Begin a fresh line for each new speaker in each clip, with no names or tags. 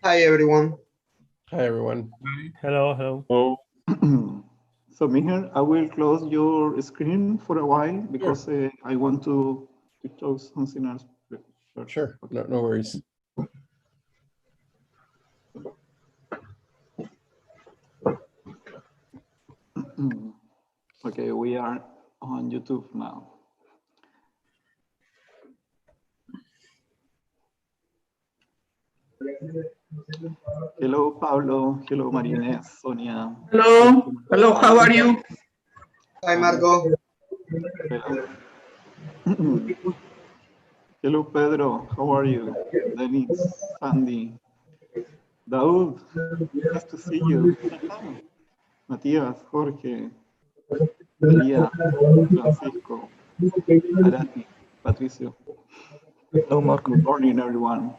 Hi, everyone.
Hi, everyone.
Hello, hello.
Oh. So Samir, I will close your screen for a while because I want to talk something else.
Sure, no worries.
Okay, we are on YouTube now. Hello, Pablo. Hello, María, Sonia.
Hello. Hello, how are you?
Hi, Marco.
Hello. Hello, Pedro. How are you? Dennis, Sandy, Daud. Nice to see you. Matías, Jorge, María, Francisco, Arati, Patricio.
Hello, Marco.
Good morning, everyone.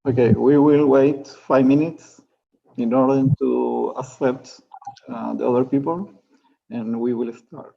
Okay, we will wait 5 minutes in order to accept the other people, and we will start.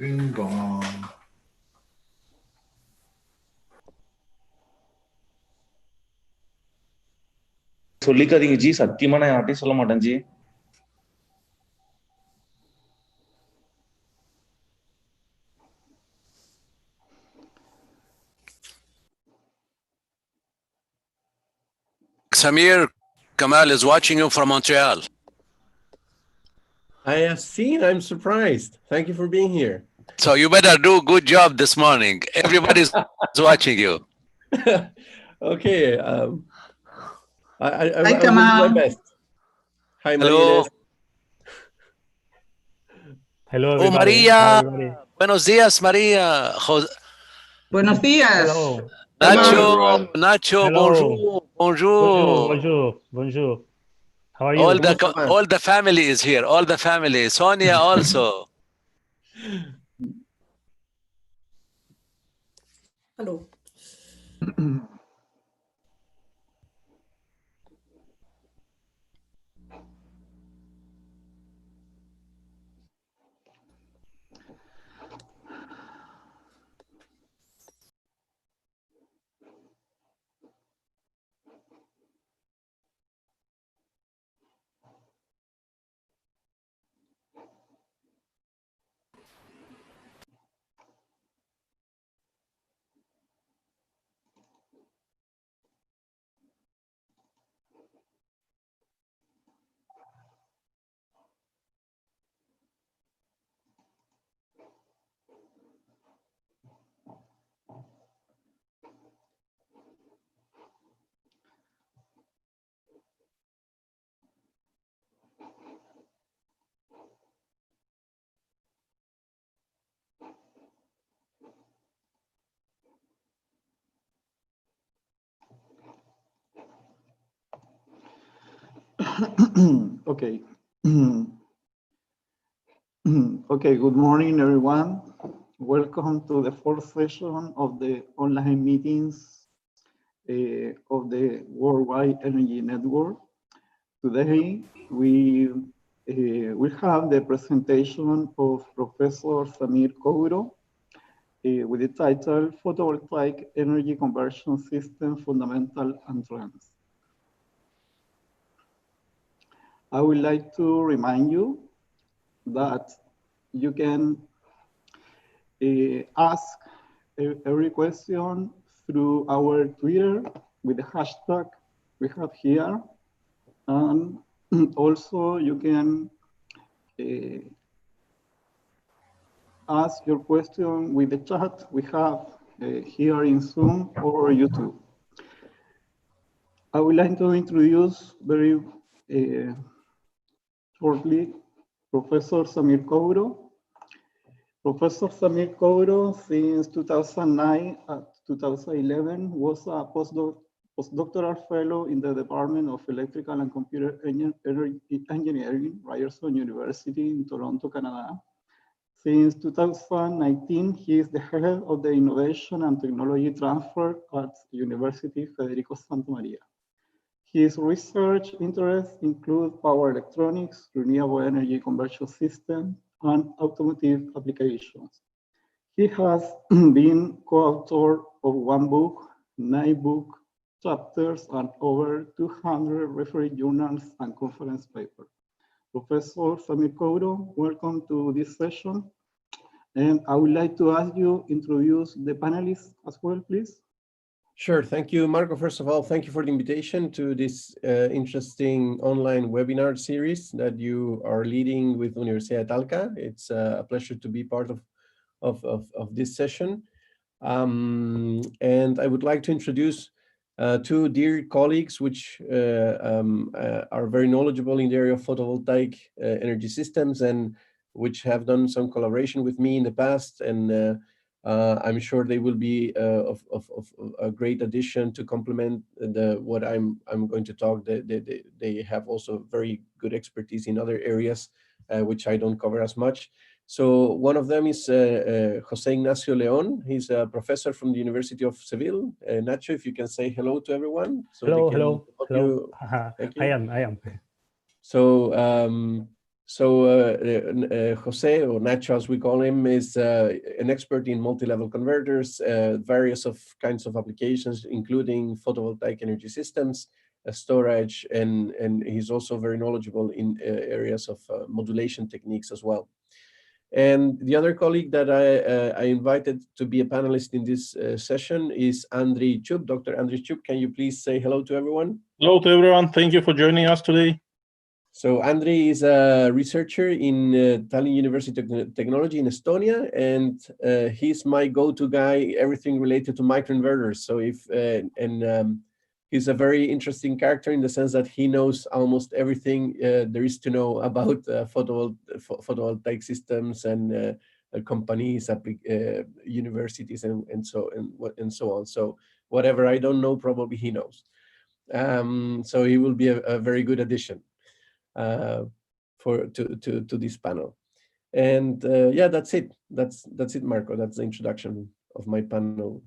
Ding dong.
சொல்லிக்காதீங்க ஜி, சத்தியமா நான் யார்ட்டையும் சொல்ல மாட்டேன் ji.
Samir, Kamal is watching you from Montreal.
I have seen, I'm surprised. Thank you for being here.
So you better do a good job this morning. Everybody's watching you.
Okay. I
Hi,
will do my
Kamal.
best. Hi,
Hello.
María.
Hello,
Oh,
everybody.
Maria.
Hi, everybody.
Buenos dias, Maria.
Buenos días.
Hello.
Nacho,
everyone.
Nacho,
Hello.
bonjour, bonjour.
Bonjour, bonjour, bonjour. How are you?
All the family is here. All the family. Sonia also.
Hello.
Okay. Okay, good morning, everyone. Welcome to the fourth session of the online meetings of the Worldwide Energy Network. Today, we will have the presentation of Professor Samir Kouro with the title Photovoltaic Energy Conversion System Fundamental and Trends. I would like to remind you that you can ask every question through our Twitter with the hashtag we have here. And also you can ask your question with the chat we have here in Zoom or YouTube. I would like to introduce very shortly Professor Samir Kouro. Professor Samir Kouro, since 2009 and 2011, was a postdoctoral fellow in the Department of Electrical and Computer Engineering, Ryerson University in Toronto, Canada. Since 2019, he is the head of the Innovation and Technology Transfer at University Federico Santa Maria. His research interests include power electronics, renewable energy conversion systems, and automotive applications. He has been co-author of one book, 9 book chapters, and over 200 reference journals and conference papers. Professor Samir Kouro, welcome to this session. And I would like to ask you to introduce the panelists as well, please.
Sure. Thank you, Marco. First of all, thank you for the invitation to this interesting online webinar series that you are leading with Universidad Talca. It's a pleasure to be part of this session. And I would like to introduce 2 dear colleagues which are very knowledgeable in the area of photovoltaic energy systems and which have done some collaboration with me in the past. And I'm sure they will be of a great addition to complement what I'm going to talk. They have also very good expertise in other areas, which I don't cover as much. So one of them is Jose Ignacio León. He's a professor from the University of Seville. Nacho, if you can say hello to everyone. So
Hello.
Thank you.
I am.
So So Jose, or Nacho as we call him, is an expert in multi-level converters, various kinds of applications, including photovoltaic energy systems, storage, and he's also very knowledgeable in areas of modulation techniques as well. And the other colleague that I invited to be a panelist in this session is Andriy Chub. Dr. Andriy Chub, can you please say hello to everyone?
Hello to everyone. Thank you for joining us today.
So Andriy is a researcher in Tallinn University of Technology in Estonia, and he's my go-to guy, everything related to microinverters. So he's a very interesting character in the sense that he knows almost everything there is to know about photovoltaic systems and companies, universities, and so on. So whatever I don't know, probably he knows. So he will be a very good addition to this panel. And yeah, that's it. That's it, Marco. That's the introduction of my panel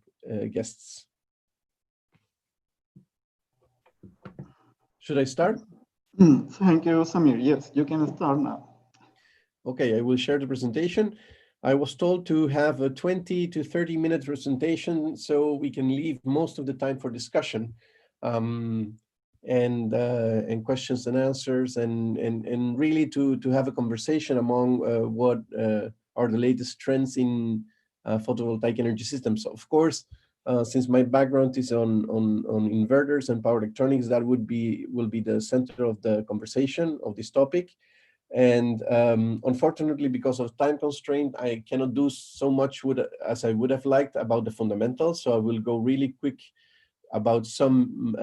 guests. Should I start?
Thank you, Samir. Yes, you can start now.
Okay, I will share the presentation. I was told to have a 20 to 30 minute presentation so we can leave most of the time for discussion. And questions and answers, and really to have a conversation among what are the latest trends in photovoltaic energy systems. Of course, since my background is on inverters and power electronics, that will be the center of the conversation of this topic. And unfortunately, because of time constraint, I cannot do so much as I would have liked about the fundamentals. So I will go really quick about some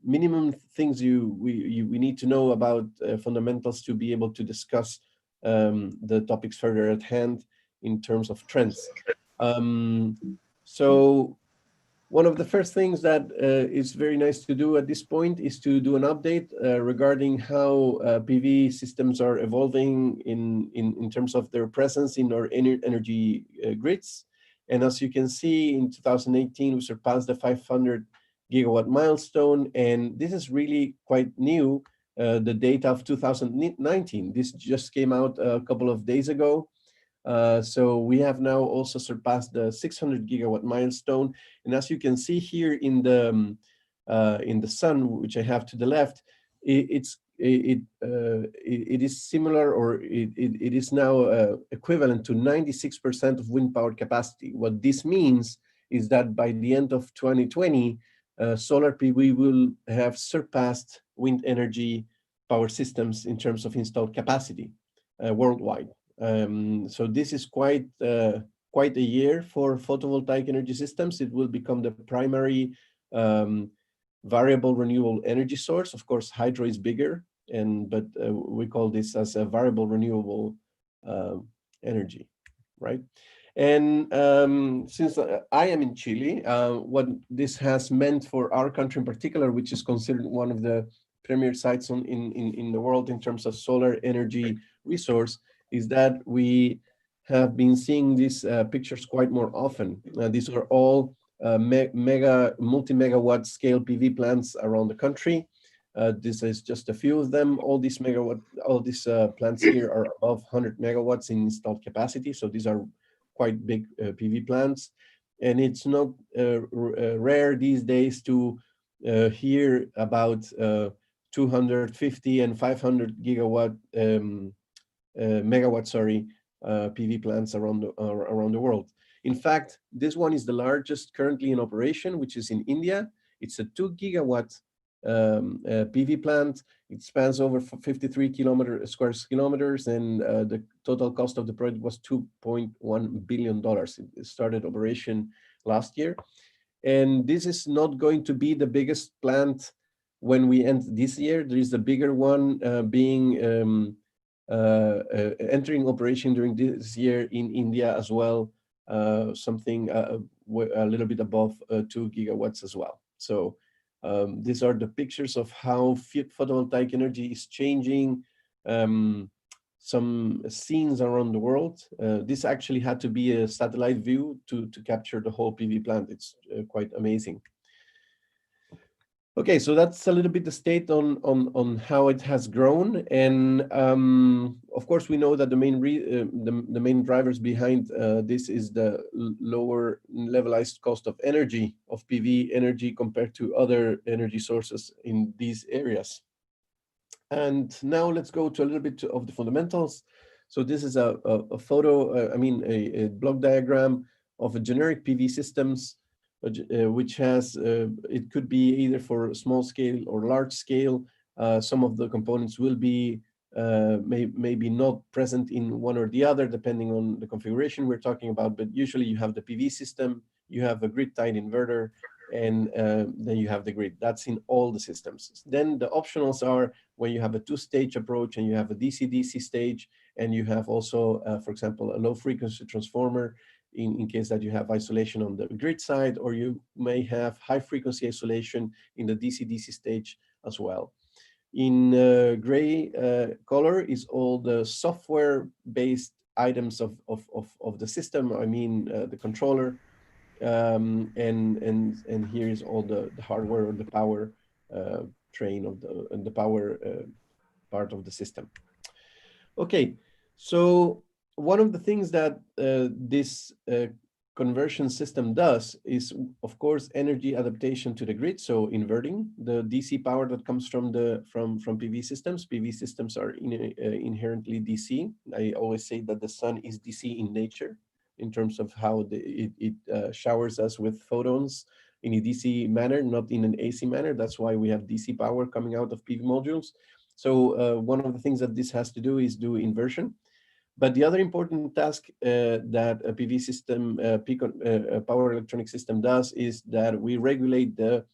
minimum things we need to know about fundamentals to be able to discuss the topics further at hand in terms of trends. So one of the first things that is very nice to do at this point is to do an update regarding how PV systems are evolving in terms of their presence in our energy grids. And as you can see, in 2018, we surpassed the 500 gigawatt milestone, and this is really quite new. The data of 2019, this just came out a couple of days ago. So we have now also surpassed the 600 gigawatt milestone. And as you can see here in the sun, which I have to the left, it is similar, or it is now equivalent to 96% of wind power capacity. What this means is that by the end of 2020, solar PV will have surpassed wind energy power systems in terms of installed capacity worldwide. So this is quite a year for photovoltaic energy systems. It will become the primary variable renewable energy source. Of course, hydro is bigger, but we call this as a variable renewable energy, right? And since I am in Chile, what this has meant for our country in particular, which is considered one of the premier sites in the world in terms of solar energy resource, is that we have been seeing these pictures quite more often. These are all multi-megawatt scale PV plants around the country. This is just a few of them. All these plants here are above 100 megawatts in installed capacity. So these are quite big PV plants. And it's not rare these days to hear about 250 and 500 megawatt PV plants around the world. In fact, this one is the largest currently in operation, which is in India. It's a 2 gigawatt PV plant. It spans over 53 square kilometers, and the total cost of the project was $2.1 billion. It started operation last year. And this is not going to be the biggest plant when we end this year. There is a bigger one entering operation during this year in India as well, something a little bit above 2 gigawatts as well. So these are the pictures of how photovoltaic energy is changing some scenes around the world. This actually had to be a satellite view to capture the whole PV plant. It's quite amazing. Okay, so that's a little bit the state on how it has grown, and of course we know that the main drivers behind this is the lower levelized cost of energy of PV energy compared to other energy sources in these areas. And now let's go to a little bit of the fundamentals. So this is a photo, a block diagram of a generic PV systems, which has, it could be either for small scale or large scale. Some of the components will be maybe not present in one or the other, depending on the configuration we're talking about, but usually you have the PV system, you have a grid-tied inverter, and then you have the grid. That's in all the systems. Then the optionals are when you have a two-stage approach and you have a DC-DC stage, and you have also, for example, a low-frequency transformer in case that you have isolation on the grid side, or you may have high-frequency isolation in the DC-DC stage as well. In gray color is all the software-based items of the system. I mean, the controller, and here is all the hardware or the power train of the power part of the system. Okay, so one of the things that this conversion system does is, of course, energy adaptation to the grid. So inverting the DC power that comes from PV systems. PV systems are inherently DC. I always say that the sun is DC in nature, in terms of how it showers us with photons in a DC manner, not in an AC manner. That's why we have DC power coming out of PV modules. So one of the things that this has to do is do inversion. But the other important task that a PV system, power electronic system does is that we regulate the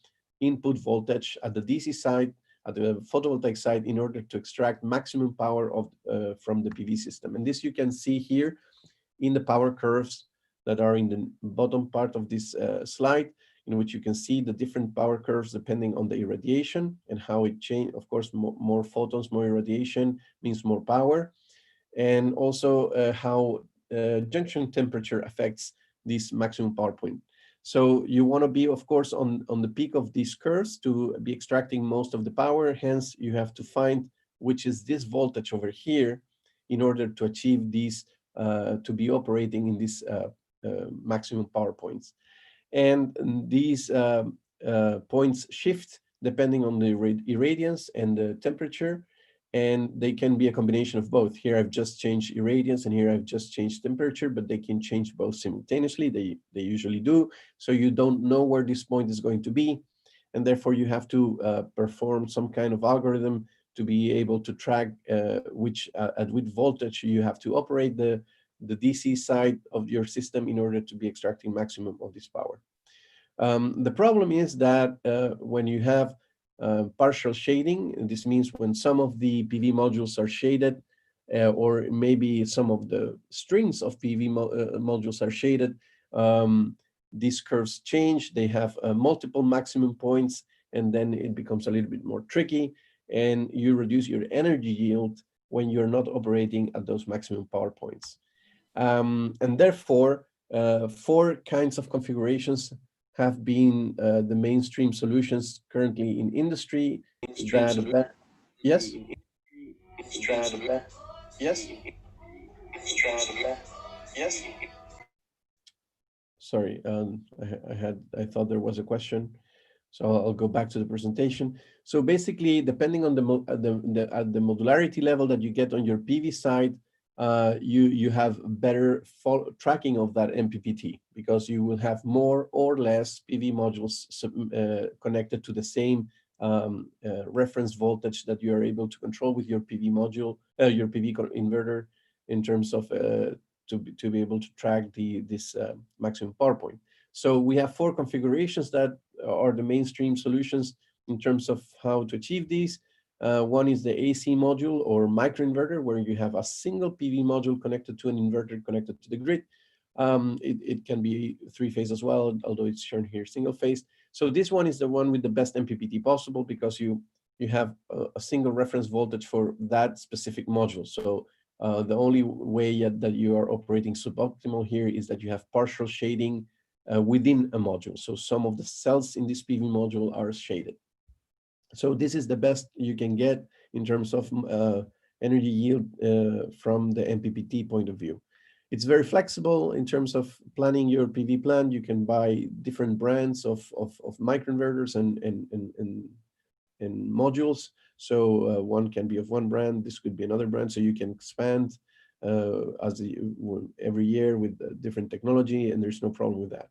input voltage at the DC side, at the photovoltaic side, in order to extract maximum power from the PV system. And this you can see here in the power curves that are in the bottom part of this slide, in which you can see the different power curves depending on the irradiation and how it changes. Of course, more photons, more irradiation means more power. And also how junction temperature affects this maximum power point. So you want to be, of course, on the peak of these curves to be extracting most of the power. Hence, you have to find which is this voltage over here in order to achieve these, to be operating in these maximum power points. And these points shift depending on the irradiance and the temperature. And they can be a combination of both. Here I've just changed irradiance, and here I've just changed temperature, but they can change both simultaneously. They usually do. So you don't know where this point is going to be. And therefore you have to perform some kind of algorithm to be able to track at which voltage you have to operate the DC side of your system in order to be extracting maximum of this power. The problem is that when you have partial shading, this means when some of the PV modules are shaded, or maybe some of the strings of PV modules are shaded, these curves change. They have multiple maximum points, and then it becomes a little bit more tricky, and you reduce your energy yield when you're not operating at those maximum power points. And therefore, 4 kinds of configurations have been the mainstream solutions currently in industry. Yes? Yes? Sorry, I thought there was a question. So I'll go back to the presentation. So basically, depending on the modularity level that you get on your PV side, you have better tracking of that MPPT, because you will have more or less PV modules connected to the same reference voltage that you are able to control with your PV module, your PV inverter, in terms of to be able to track this maximum power point. So we have 4 configurations that are the mainstream solutions in terms of how to achieve these. One is the AC module or microinverter, where you have a single PV module connected to an inverter connected to the grid. It can be 3-phase as well, although it's shown here single phase. So this one is the one with the best MPPT possible, because you have a single reference voltage for that specific module. So the only way that you are operating suboptimal here is that you have partial shading within a module. So some of the cells in this PV module are shaded. So this is the best you can get in terms of energy yield from the MPPT point of view. It's very flexible in terms of planning your PV plant. You can buy different brands of microinverters and modules. So one can be of one brand, this could be another brand, so you can expand every year with different technology, and there's no problem with that.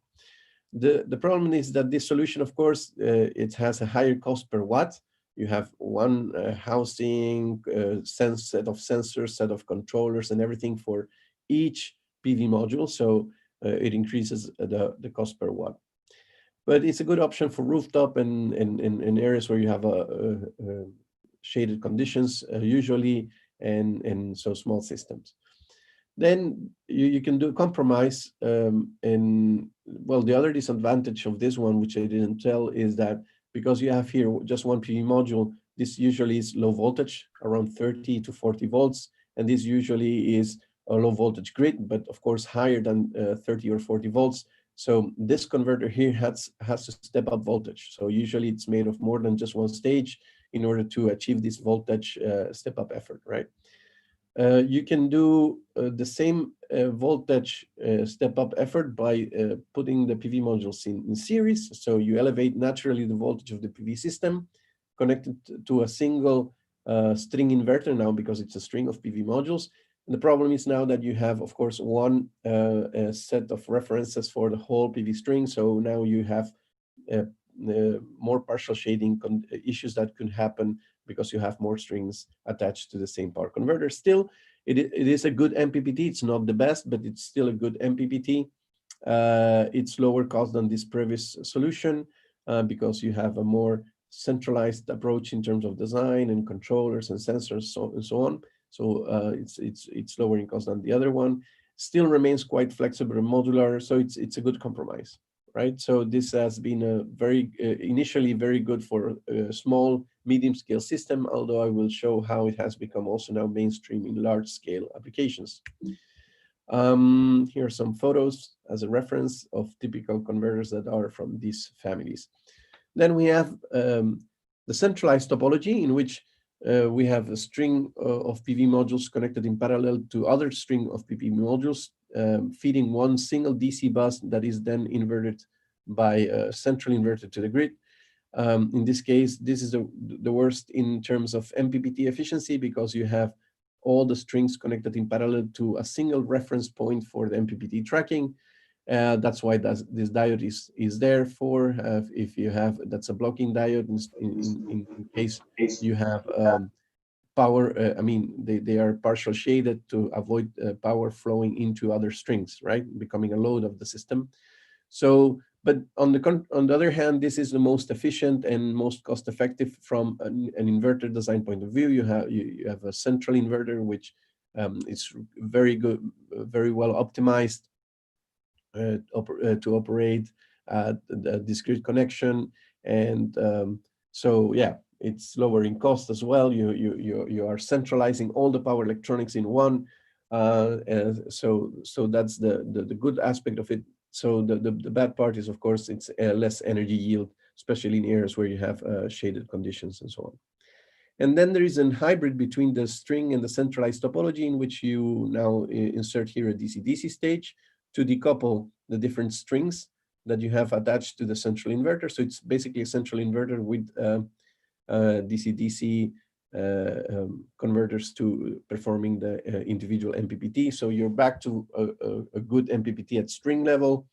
The problem is that this solution, of course, it has a higher cost per watt. You have one housing, set of sensors, set of controllers, and everything for each PV module. So it increases the cost per watt. But it's a good option for rooftop and in areas where you have shaded conditions usually, and so small systems. Then you can do a compromise. And well, the other disadvantage of this one, which I didn't tell, is that because you have here just one PV module, this usually is low voltage, around 30 to 40 volts. And this usually is a low voltage grid, but of course higher than 30 or 40 volts. So this converter here has to step up voltage. So usually it's made of more than just one stage in order to achieve this voltage step up effort, right? You can do the same voltage step up effort by putting the PV modules in series. So you elevate naturally the voltage of the PV system connected to a single string inverter now, because it's a string of PV modules. And the problem is now that you have, of course, one set of references for the whole PV string. So now you have more partial shading issues that could happen because you have more strings attached to the same power converter. Still, it is a good MPPT. It's not the best, but it's still a good MPPT. It's lower cost than this previous solution because you have a more centralized approach in terms of design and controllers and sensors and so on. So it's lower in cost than the other one. Still remains quite flexible and modular, so it's a good compromise, right? So this has been a very initially very good for a small, medium-scale system, although I will show how it has become also now mainstream in large-scale applications. Here are some photos as a reference of typical converters that are from these families. Then we have the centralized topology, in which we have a string of PV modules connected in parallel to other string of PV modules, feeding one single DC bus that is then inverted by a central inverter to the grid. In this case, this is the worst in terms of MPPT efficiency, because you have all the strings connected in parallel to a single reference point for the MPPT tracking. That's why this diode is there for. If you have, that's a blocking diode in case you have power. I mean, they are partial shaded to avoid power flowing into other strings, right? Becoming a load of the system. So, but on the other hand, this is the most efficient and most cost-effective from an inverter design point of view. You have a central inverter which is very good, very well optimized to operate the discrete connection, and so yeah, it's lower in cost as well. You are centralizing all the power electronics in one, so that's the good aspect of it. So the bad part is, of course, it's less energy yield, especially in areas where you have shaded conditions and so on. And then there is a hybrid between the string and the centralized topology, in which you now insert here a DC-DC stage to decouple the different strings that you have attached to the central inverter. So it's basically a central inverter with DC-DC converters to performing the individual MPPT. So you're back to a good MPPT at string level.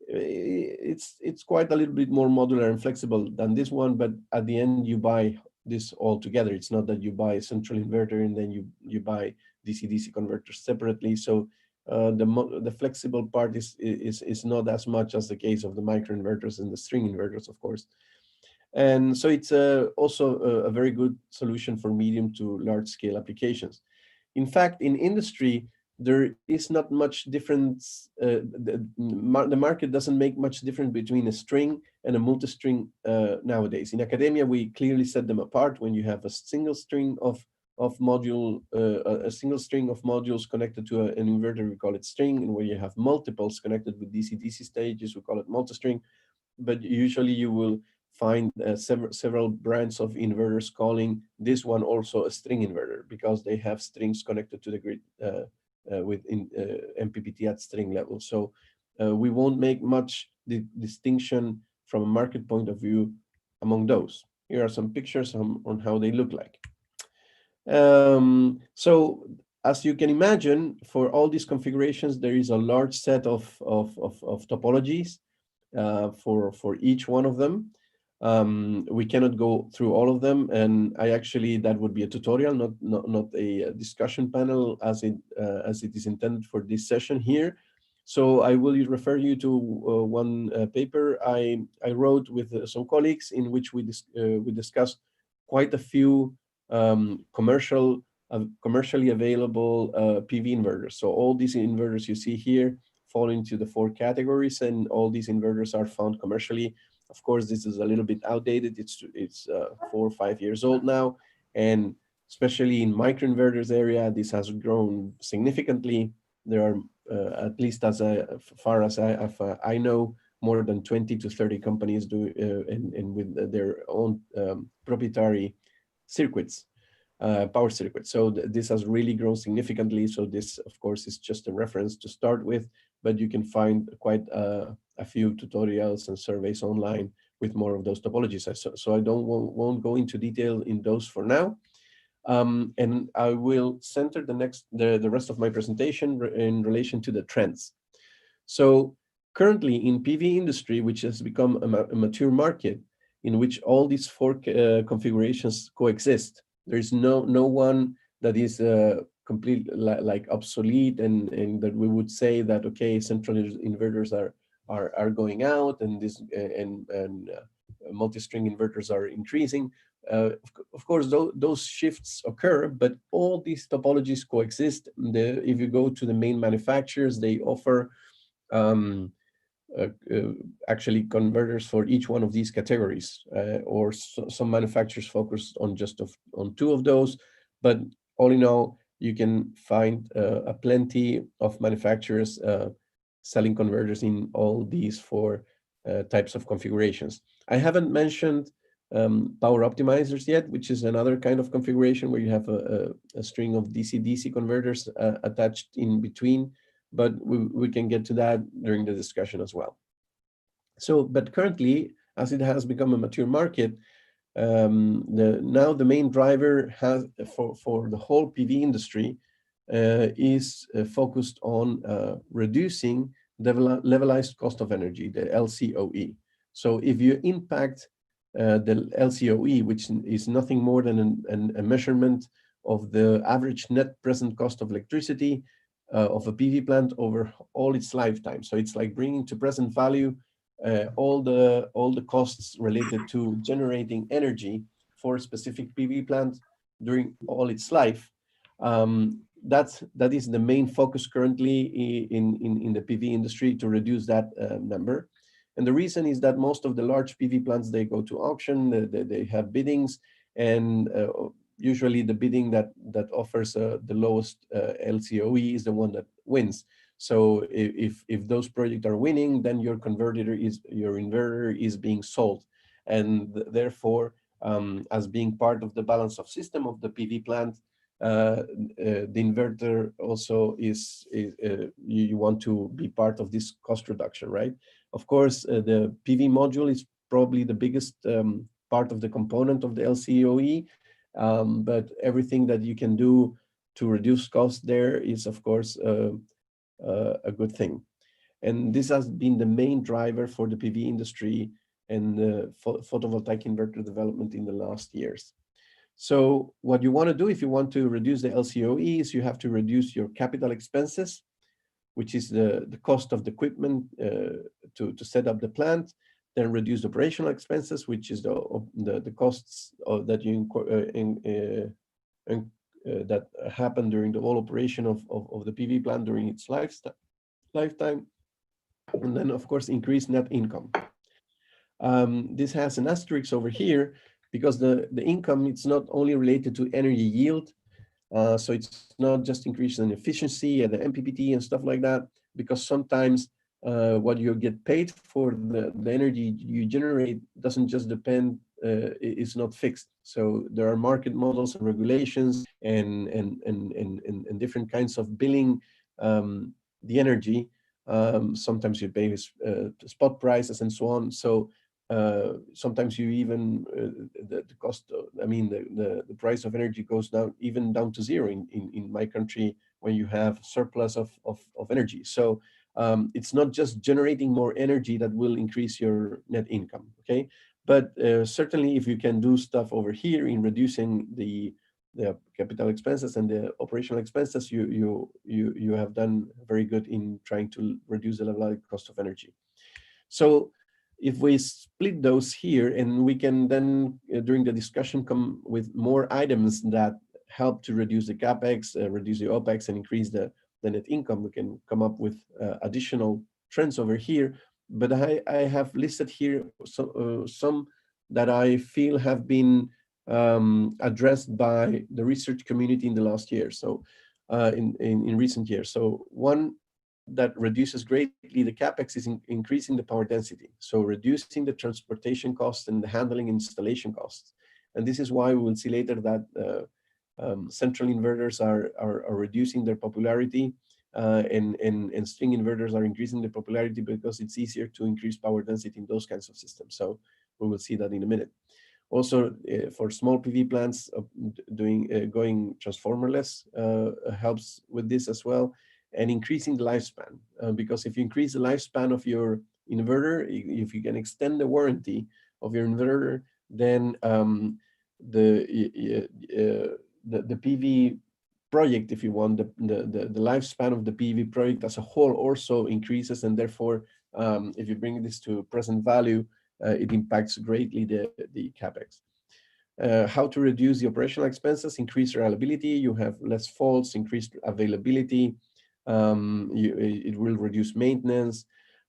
It's quite a little bit more modular and flexible than this one, but at the end you buy this all together. It's not that you buy a central inverter and then you buy DC-DC converters separately. So the flexible part is not as much as the case of the microinverters and the string inverters, of course. And so it's also a very good solution for medium to large scale applications. In fact, in industry, there is not much difference. The market doesn't make much difference between a string and a multi-string nowadays. In academia, we clearly set them apart. When you have a single string of module, a single string of modules connected to an inverter, we call it string. And where you have multiples connected with DC-DC stages, we call it multi-string. But usually you will find several brands of inverters calling this one also a string inverter, because they have strings connected to the grid with MPPT at string level. So we won't make much distinction from a market point of view among those. Here are some pictures on how they look like. So as you can imagine, for all these configurations, there is a large set of topologies for each one of them. We cannot go through all of them, and that would be a tutorial, not a discussion panel as it is intended for this session here. So I will refer you to one paper I wrote with some colleagues, in which we discussed quite a few commercially available PV inverters. So all these inverters you see here fall into the 4 categories, and all these inverters are found commercially. Of course, this is a little bit outdated. It's 4 or 5 years old now, and especially in microinverters area, this has grown significantly. There are at least as far as I know, more than 20 to 30 companies and with their own proprietary circuits, power circuits. So this has really grown significantly. So this, of course, is just a reference to start with, but you can find quite a few tutorials and surveys online with more of those topologies. So I won't go into detail in those for now. And I will center the rest of my presentation in relation to the trends. So currently in PV industry, which has become a mature market in which all these 4 configurations coexist, there is no one that is completely like obsolete, and that we would say that, okay, central inverters are going out, and multi-string inverters are increasing. Of course, those shifts occur, but all these topologies coexist. If you go to the main manufacturers, they offer actually converters for each one of these categories, or some manufacturers focus on just on 2 of those. But all in all, you can find a plenty of manufacturers selling converters in all these 4 types of configurations. I haven't mentioned power optimizers yet, which is another kind of configuration where you have a string of DC-DC converters attached in between, but we can get to that during the discussion as well. So, but currently, as it has become a mature market, now the main driver for the whole PV industry is focused on reducing the levelized cost of energy, the LCOE. So if you impact the LCOE, which is nothing more than a measurement of the average net present cost of electricity of a PV plant over all its lifetime. So it's like bringing to present value all the costs related to generating energy for a specific PV plant during all its life. That is the main focus currently in the PV industry, to reduce that number. And the reason is that most of the large PV plants, they go to auction, they have biddings, and usually the bidding that offers the lowest LCOE is the one that wins. So if those projects are winning, then your inverter is being sold, and therefore, as being part of the balance of system of the PV plant, the inverter also is you want to be part of this cost reduction, right? Of course, the PV module is probably the biggest part of the component of the LCOE, but everything that you can do to reduce cost there is, of course, a good thing. And this has been the main driver for the PV industry and the photovoltaic inverter development in the last years. So what you want to do if you want to reduce the LCOE is you have to reduce your capital expenses, which is the cost of the equipment to set up the plant, then reduce operational expenses, which is the costs that you that happen during the whole operation of the PV plant during its lifetime, and then of course increase net income. This has an asterisk over here because the income, it's not only related to energy yield, so it's not just increase in efficiency and the MPPT and stuff like that, because sometimes what you get paid for the energy you generate doesn't just depend, it's not fixed. So there are market models and regulations and different kinds of billing the energy. Sometimes you pay spot prices and so on. So sometimes you even the cost of, I mean the price of energy goes down down to zero in my country when you have surplus of energy. So it's not just generating more energy that will increase your net income, okay? But certainly if you can do stuff over here in reducing the capital expenses and the operational expenses, you have done very good in trying to reduce the levelized cost of energy. So if we split those here, and we can then during the discussion come with more items that help to reduce the capex, reduce the opex, and increase the net income, we can come up with additional trends over here. But I have listed here some that I feel have been addressed by the research community in the last year, so in recent years. So one that reduces greatly the capex is increasing the power density, so reducing the transportation costs and the handling installation costs. And this is why we will see later that central inverters are reducing their popularity, and string inverters are increasing their popularity because it's easier to increase power density in those kinds of systems. So we will see that in a minute. Also, for small PV plants, going transformerless helps with this as well, and increasing the lifespan. Because if you increase the lifespan of your inverter, if you can extend the warranty of your inverter, then the PV project, if you want, the lifespan of the PV project as a whole also increases, and therefore, if you bring this to present value, it impacts greatly the capex. How to reduce the operational expenses: increase reliability. You have less faults, increased availability. It will reduce maintenance.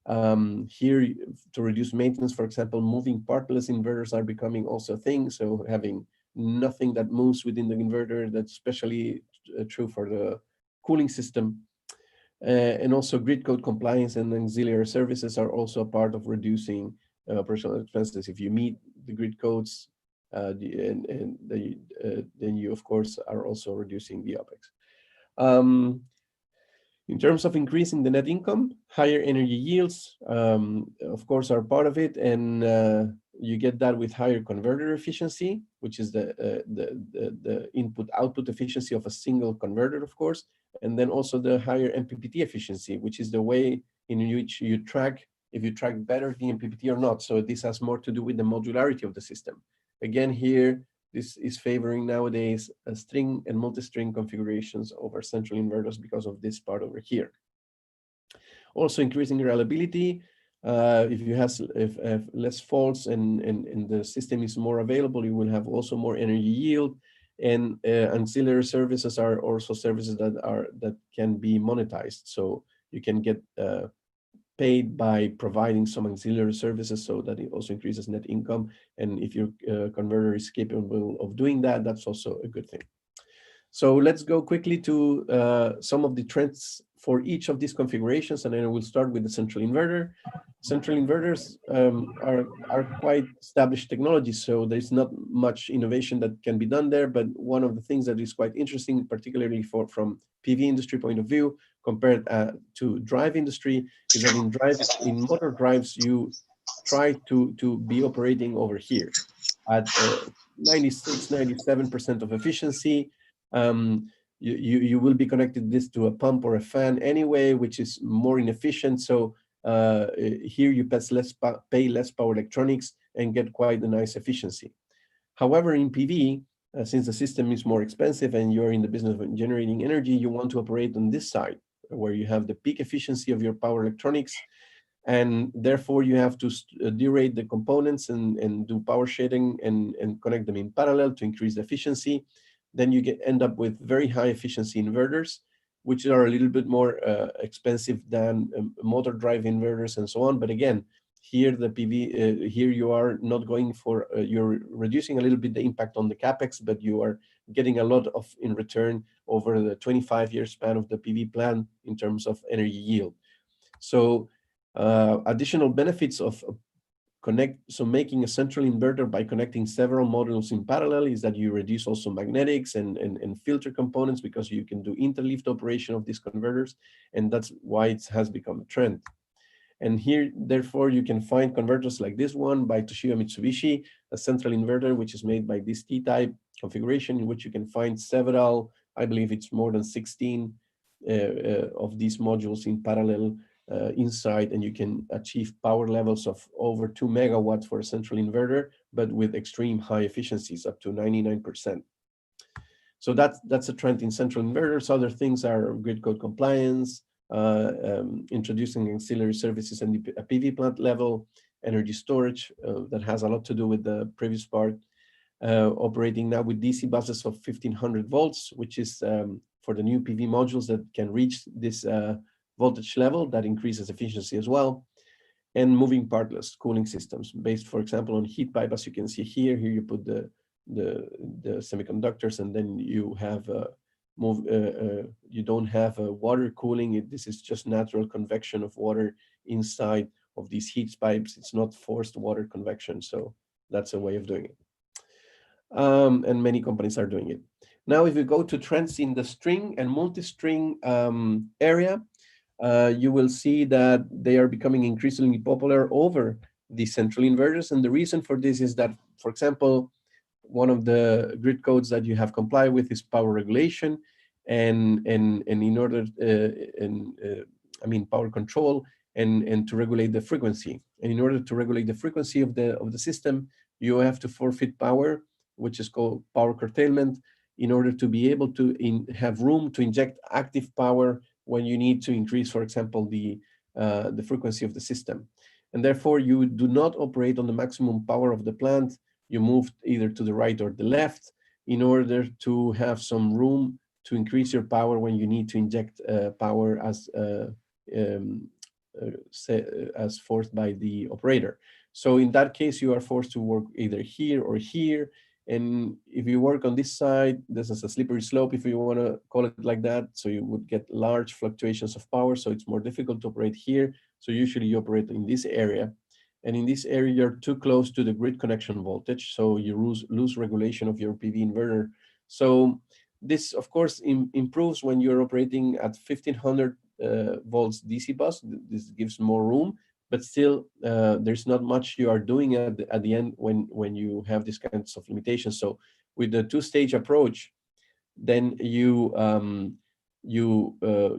Here, to reduce maintenance, for example, moving partless inverters are becoming also a thing. So having nothing that moves within the inverter, that's especially true for the cooling system. And also grid code compliance and auxiliary services are also a part of reducing operational expenses. If you meet the grid codes, then you, of course, are also reducing the OPEX. In terms of increasing the net income, higher energy yields, of course, are part of it, and you get that with higher converter efficiency, which is the input-output efficiency of a single converter, of course, and then also the higher MPPT efficiency, which is the way in which you track if you track better the MPPT or not. So this has more to do with the modularity of the system. Again, here, this is favoring nowadays string and multi-string configurations over central inverters because of this part over here. Also increasing reliability. If you have less faults and the system is more available, you will have also more energy yield. And ancillary services are also services that can be monetized. So you can get paid by providing some auxiliary services, so that it also increases net income. And if your converter is capable of doing that, that's also a good thing. So let's go quickly to some of the trends for each of these configurations, and then we'll start with the central inverter. Central inverters are quite established technologies, so there's not much innovation that can be done there. But one of the things that is quite interesting, particularly from PV industry point of view, compared to drive industry, is that in motor drives, you try to be operating over here at 96, 97% of efficiency. You will be connected this to a pump or a fan anyway, which is more inefficient. So here you pay less power electronics and get quite a nice efficiency. However, in PV, since the system is more expensive and you're in the business of generating energy, you want to operate on this side, where you have the peak efficiency of your power electronics, and therefore you have to derate the components and do power shading and connect them in parallel to increase the efficiency. Then you end up with very high efficiency inverters, which are a little bit more expensive than motor drive inverters and so on. But again, here the PV, here you are not going for, you're reducing a little bit the impact on the capex, but you are getting a lot of in return over the 25-year span of the PV plan in terms of energy yield. So Additional benefits of making a central inverter by connecting several modules in parallel is that you reduce also magnetics and filter components, because you can do interleaved operation of these converters, and that's why it has become a trend. And here, therefore, you can find converters like this one by Toshiba Mitsubishi, a central inverter, which is made by this T-type configuration, in which you can find several, I believe it's more than 16 of these modules in parallel inside, and you can achieve power levels of over 2 megawatts for a central inverter, but with extreme high efficiencies, up to 99%. So that's a trend in central inverters. Other things are grid code compliance, introducing ancillary services and a PV plant level, energy storage, that has a lot to do with the previous part, operating now with DC buses of 1500 volts, which is for the new PV modules that can reach this voltage level that increases efficiency as well, and moving partless cooling systems based, for example, on heat pipe, as you can see here. Here you put the semiconductors, and then you have you don't have water cooling. This is just natural convection of water inside of these heat pipes. It's not forced water convection, so that's a way of doing it. And many companies are doing it. Now, if you go to trends in the string and multi-string area, you will see that they are becoming increasingly popular over the central inverters. And the reason for this is that, for example, one of the grid codes that you have complied with is power regulation, and in order I mean power control, and to regulate the frequency. And in order to regulate the frequency of the system, you have to forfeit power, which is called power curtailment, in order to be able to have room to inject active power when you need to increase, for example, the frequency of the system. And therefore, you do not operate on the maximum power of the plant. You move either to the right or the left in order to have some room to increase your power when you need to inject power as forced by the operator. So in that case, you are forced to work either here or here. And if you work on this side, this is a slippery slope, if you want to call it like that. So you would get large fluctuations of power. So it's more difficult to operate here. So usually you operate in this area. And in this area, you're too close to the grid connection voltage. So you lose regulation of your PV inverter. So this, of course, improves when you're operating at 1500 volts DC bus. This gives more room. But still, there's not much you are doing at the end when you have these kinds of limitations. So with the two-stage approach, then you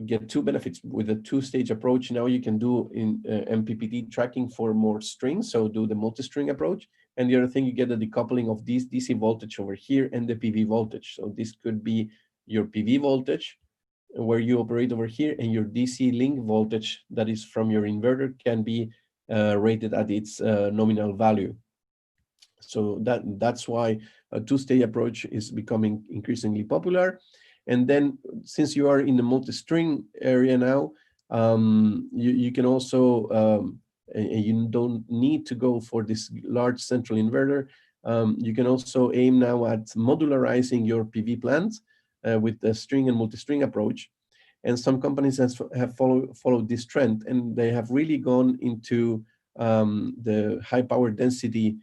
get two benefits. With the two-stage approach, now you can do in MPPT tracking for more strings, so do the multi-string approach. And the other thing, you get the decoupling of this DC voltage over here and the PV voltage. So this could be your PV voltage, where you operate over here, and your DC link voltage that is from your inverter can be rated at its nominal value. So that's why a two-stage approach is becoming increasingly popular. And then, since you are in the multi-string area now, you can also, and you don't need to go for this large central inverter. You can also aim now at modularizing your PV plant with the string and multi-string approach. And some companies have followed this trend, and they have really gone into the high power density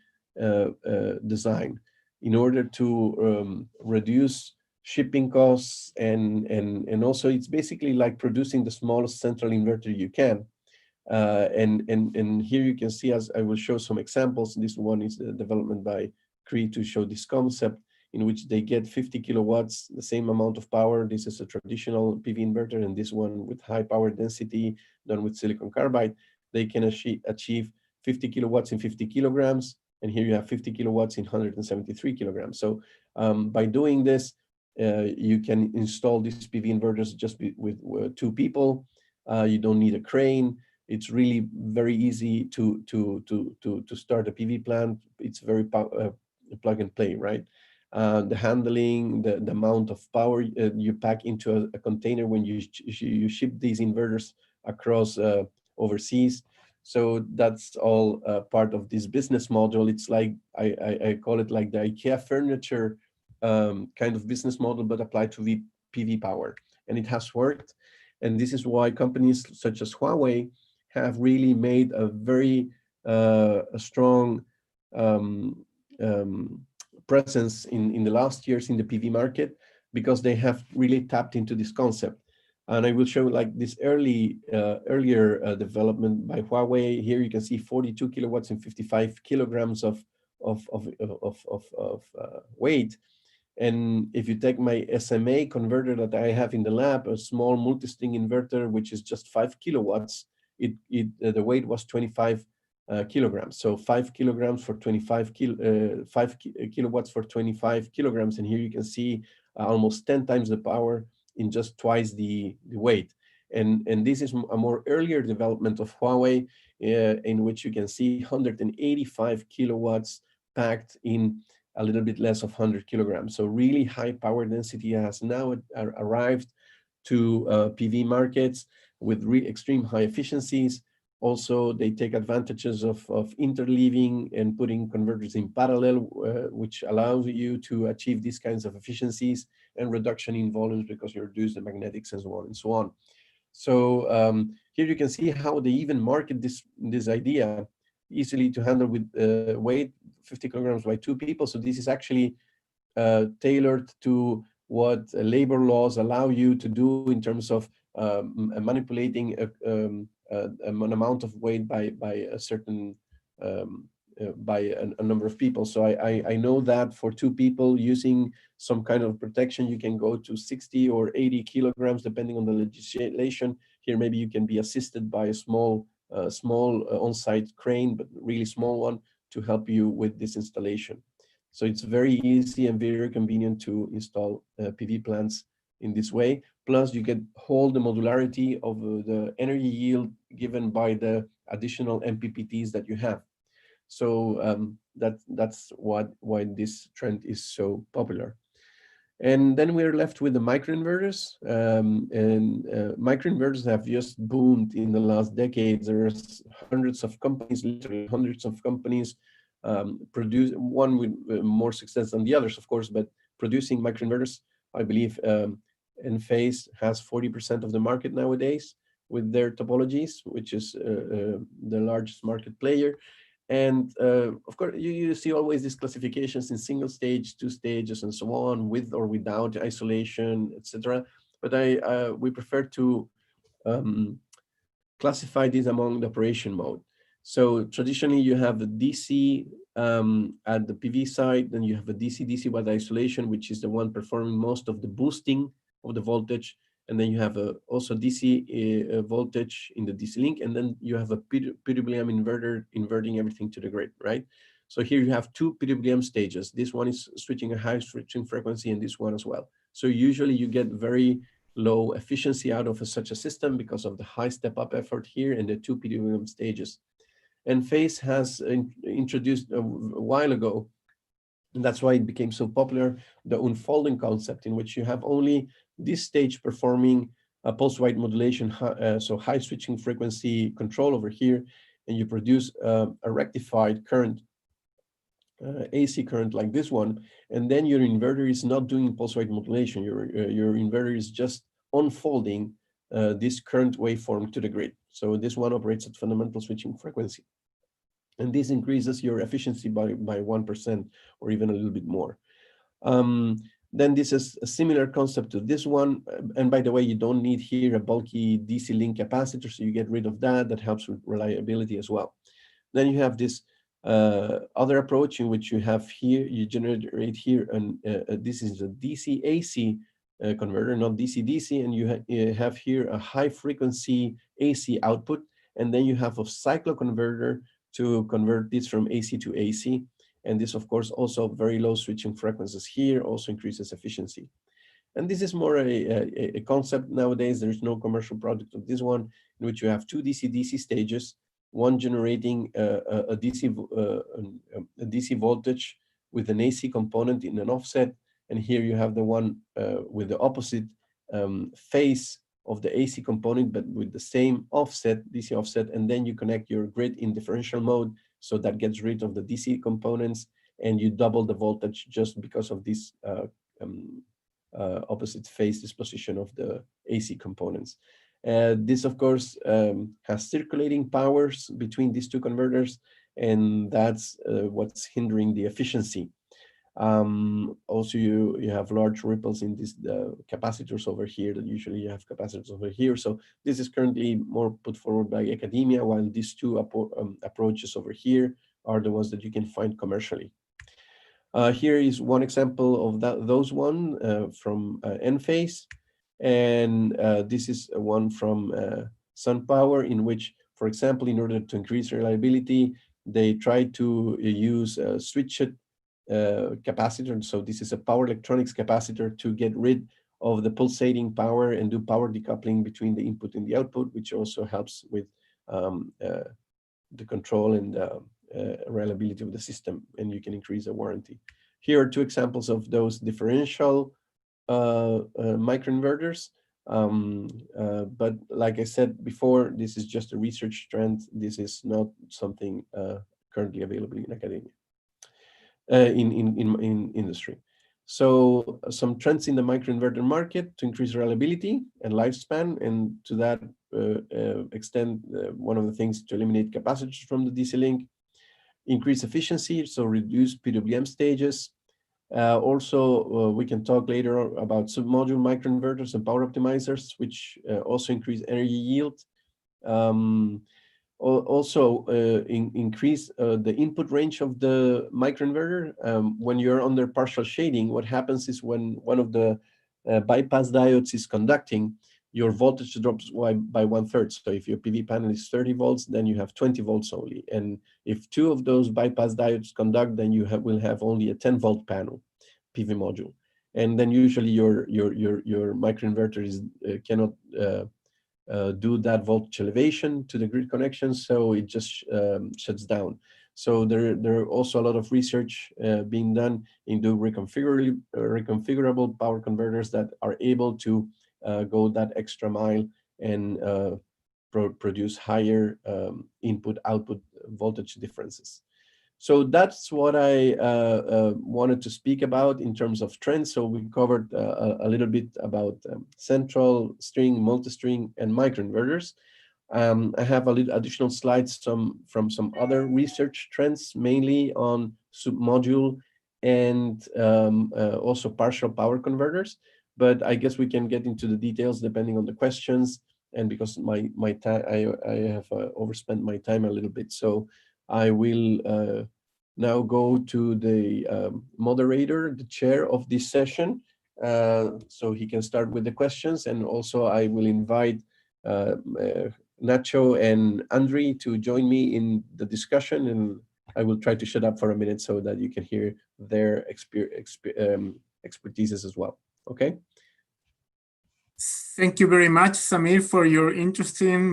design in order to reduce shipping costs, and also it's basically like producing the smallest central inverter you can. And here you can see, as I will show some examples. This one is the development by Cree to show this concept, in which they get 50 kilowatts, the same amount of power. This is a traditional PV inverter, and this one with high power density done with silicon carbide, they can achieve 50 kilowatts in 50 kilograms. And here you have 50 kilowatts in 173 kilograms. So by doing this, you can install these PV inverters just with two people. You don't need a crane. It's really very easy to start a PV plant. It's very plug and play, right? The handling, the amount of power you pack into a container when you ship these inverters across overseas. So that's all part of this business model. It's like, I call it like the IKEA furniture kind of business model, but applied to PV power. And it has worked. And this is why companies such as Huawei have really made a very a strong presence in the last years in the PV market, because they have really tapped into this concept. And I will show like this earlier development by Huawei. Here you can see 42 kilowatts and 55 kilograms of weight. And if you take my SMA converter that I have in the lab, a small multistring inverter, which is just 5 kilowatts, the weight was 25 kilograms. So 5 kilograms for 5 kilowatts for 25 kilograms. And here you can see almost 10 times the power in just twice the weight. And this is a more earlier development of Huawei, in which you can see 185 kilowatts packed in a little bit less of 100 kilograms. So really high power density has now arrived to PV markets with extreme high efficiencies. Also, they take advantages of interleaving and putting converters in parallel, which allows you to achieve these kinds of efficiencies and reduction in volumes because you reduce the magnetics and so on and so on. So here you can see how they even market this idea easily to handle with weight 50 kilograms by 2 people. So this is actually tailored to what labor laws allow you to do in terms of manipulating an amount of weight by a certain by a number of people. So I know that for 2 people using some kind of protection, you can go to 60 or 80 kilograms depending on the legislation. Here maybe you can be assisted by a small on-site crane, but really small one, to help you with this installation. So it's very easy and very convenient to install PV plants in this way. Plus you get the modularity of the energy yield given by the additional MPPTs that you have. So that's why this trend is so popular. And then we're left with the microinverters, and microinverters have just boomed in the last decades. There's hundreds of companies, literally hundreds of companies, produce one with more success than the others, of course, but producing microinverters. I believe Enphase has 40% of the market nowadays with their topologies, which is the largest market player. And of course, you see always these classifications in single stage, 2 stages, and so on, with or without isolation, etc. But we prefer to classify these among the operation mode. So traditionally, you have the DC at the PV side, then you have a DC-DC with isolation, which is the one performing most of the boosting of the voltage. And then you have also DC voltage in the DC link, and then you have a PWM inverter inverting everything to the grid, right? So here you have 2 PWM stages. This one is switching a high switching frequency, and this one as well. So usually you get very low efficiency out of such a system because of the high step-up effort here and the 2 PWM stages. Enphase has introduced a while ago, and that's why it became so popular, the unfolding concept, in which you have only this stage performing a pulse-wide modulation, so high switching frequency control over here, and you produce a rectified current, AC current like this one, and then your inverter is not doing pulse-wide modulation. Your inverter is just unfolding this current waveform to the grid. So this one operates at fundamental switching frequency. And this increases your efficiency by 1% or even a little bit more. Then this is a similar concept to this one. And by the way, you don't need here a bulky DC link capacitor, so you get rid of that. That helps with reliability as well. Then you have this other approach in which you have here, you generate here, and this is a DC-AC converter, not DC-DC, and you have here a high frequency AC output, and then you have a cycloconverter to convert this from AC to AC. And this, of course, also very low switching frequencies here also increases efficiency. And this is more a concept nowadays. There's no commercial product of this one, in which you have 2 DC-DC stages, one generating a DC voltage with an AC component in an offset. And here you have the one with the opposite phase of the AC component, but with the same offset, DC offset, and then you connect your grid in differential mode, so that gets rid of the DC components, and you double the voltage just because of this opposite phase disposition of the AC components. This, of course, has circulating powers between these two converters, and that's what's hindering the efficiency. Also, you have large ripples in these capacitors over here that usually you have capacitors over here. So this is currently more put forward by academia, while these two approaches over here are the ones that you can find commercially. Here is one example of those one from Enphase, and this is one from SunPower, in which, for example, in order to increase reliability, they try to use a switched capacitor. So this is a power electronics capacitor to get rid of the pulsating power and do power decoupling between the input and the output, which also helps with the control and reliability of the system, and you can increase the warranty. Here are two examples of those differential microinverters. But like I said before, this is just a research trend. This is not something currently available in academia. In industry. So some trends in the microinverter market to increase reliability and lifespan, and to that extent, one of the things to eliminate capacitors from the DC link, increase efficiency, so reduce PWM stages. Also, we can talk later about submodule microinverters and power optimizers, which also increase energy yield. Also increase the input range of the microinverter. When you're under partial shading, what happens is when one of the bypass diodes is conducting, your voltage drops by 1/3. So if your PV panel is 30 volts, then you have 20 volts only. And if two of those bypass diodes conduct, then you will have only a 10-volt panel PV module. And then usually your microinverter cannot do that voltage elevation to the grid connection, so it just shuts down. So there are also a lot of research being done into reconfigurable power converters that are able to go that extra mile and produce higher input-output voltage differences. So that's what I wanted to speak about in terms of trends. So we covered a little bit about central, string, multistring, and microinverters. I have a little additional slides from some other research trends, mainly on submodule and also partial power converters. But I guess we can get into the details depending on the questions. And because my time, I have overspent my time a little bit, so I will now go to the moderator, the chair of this session, so he can start with the questions. And also I will invite Nacho and Andre to join me in the discussion, and I will try to shut up for a minute so that you can hear their expertise as well. Okay.
Thank you very much, Samir, for your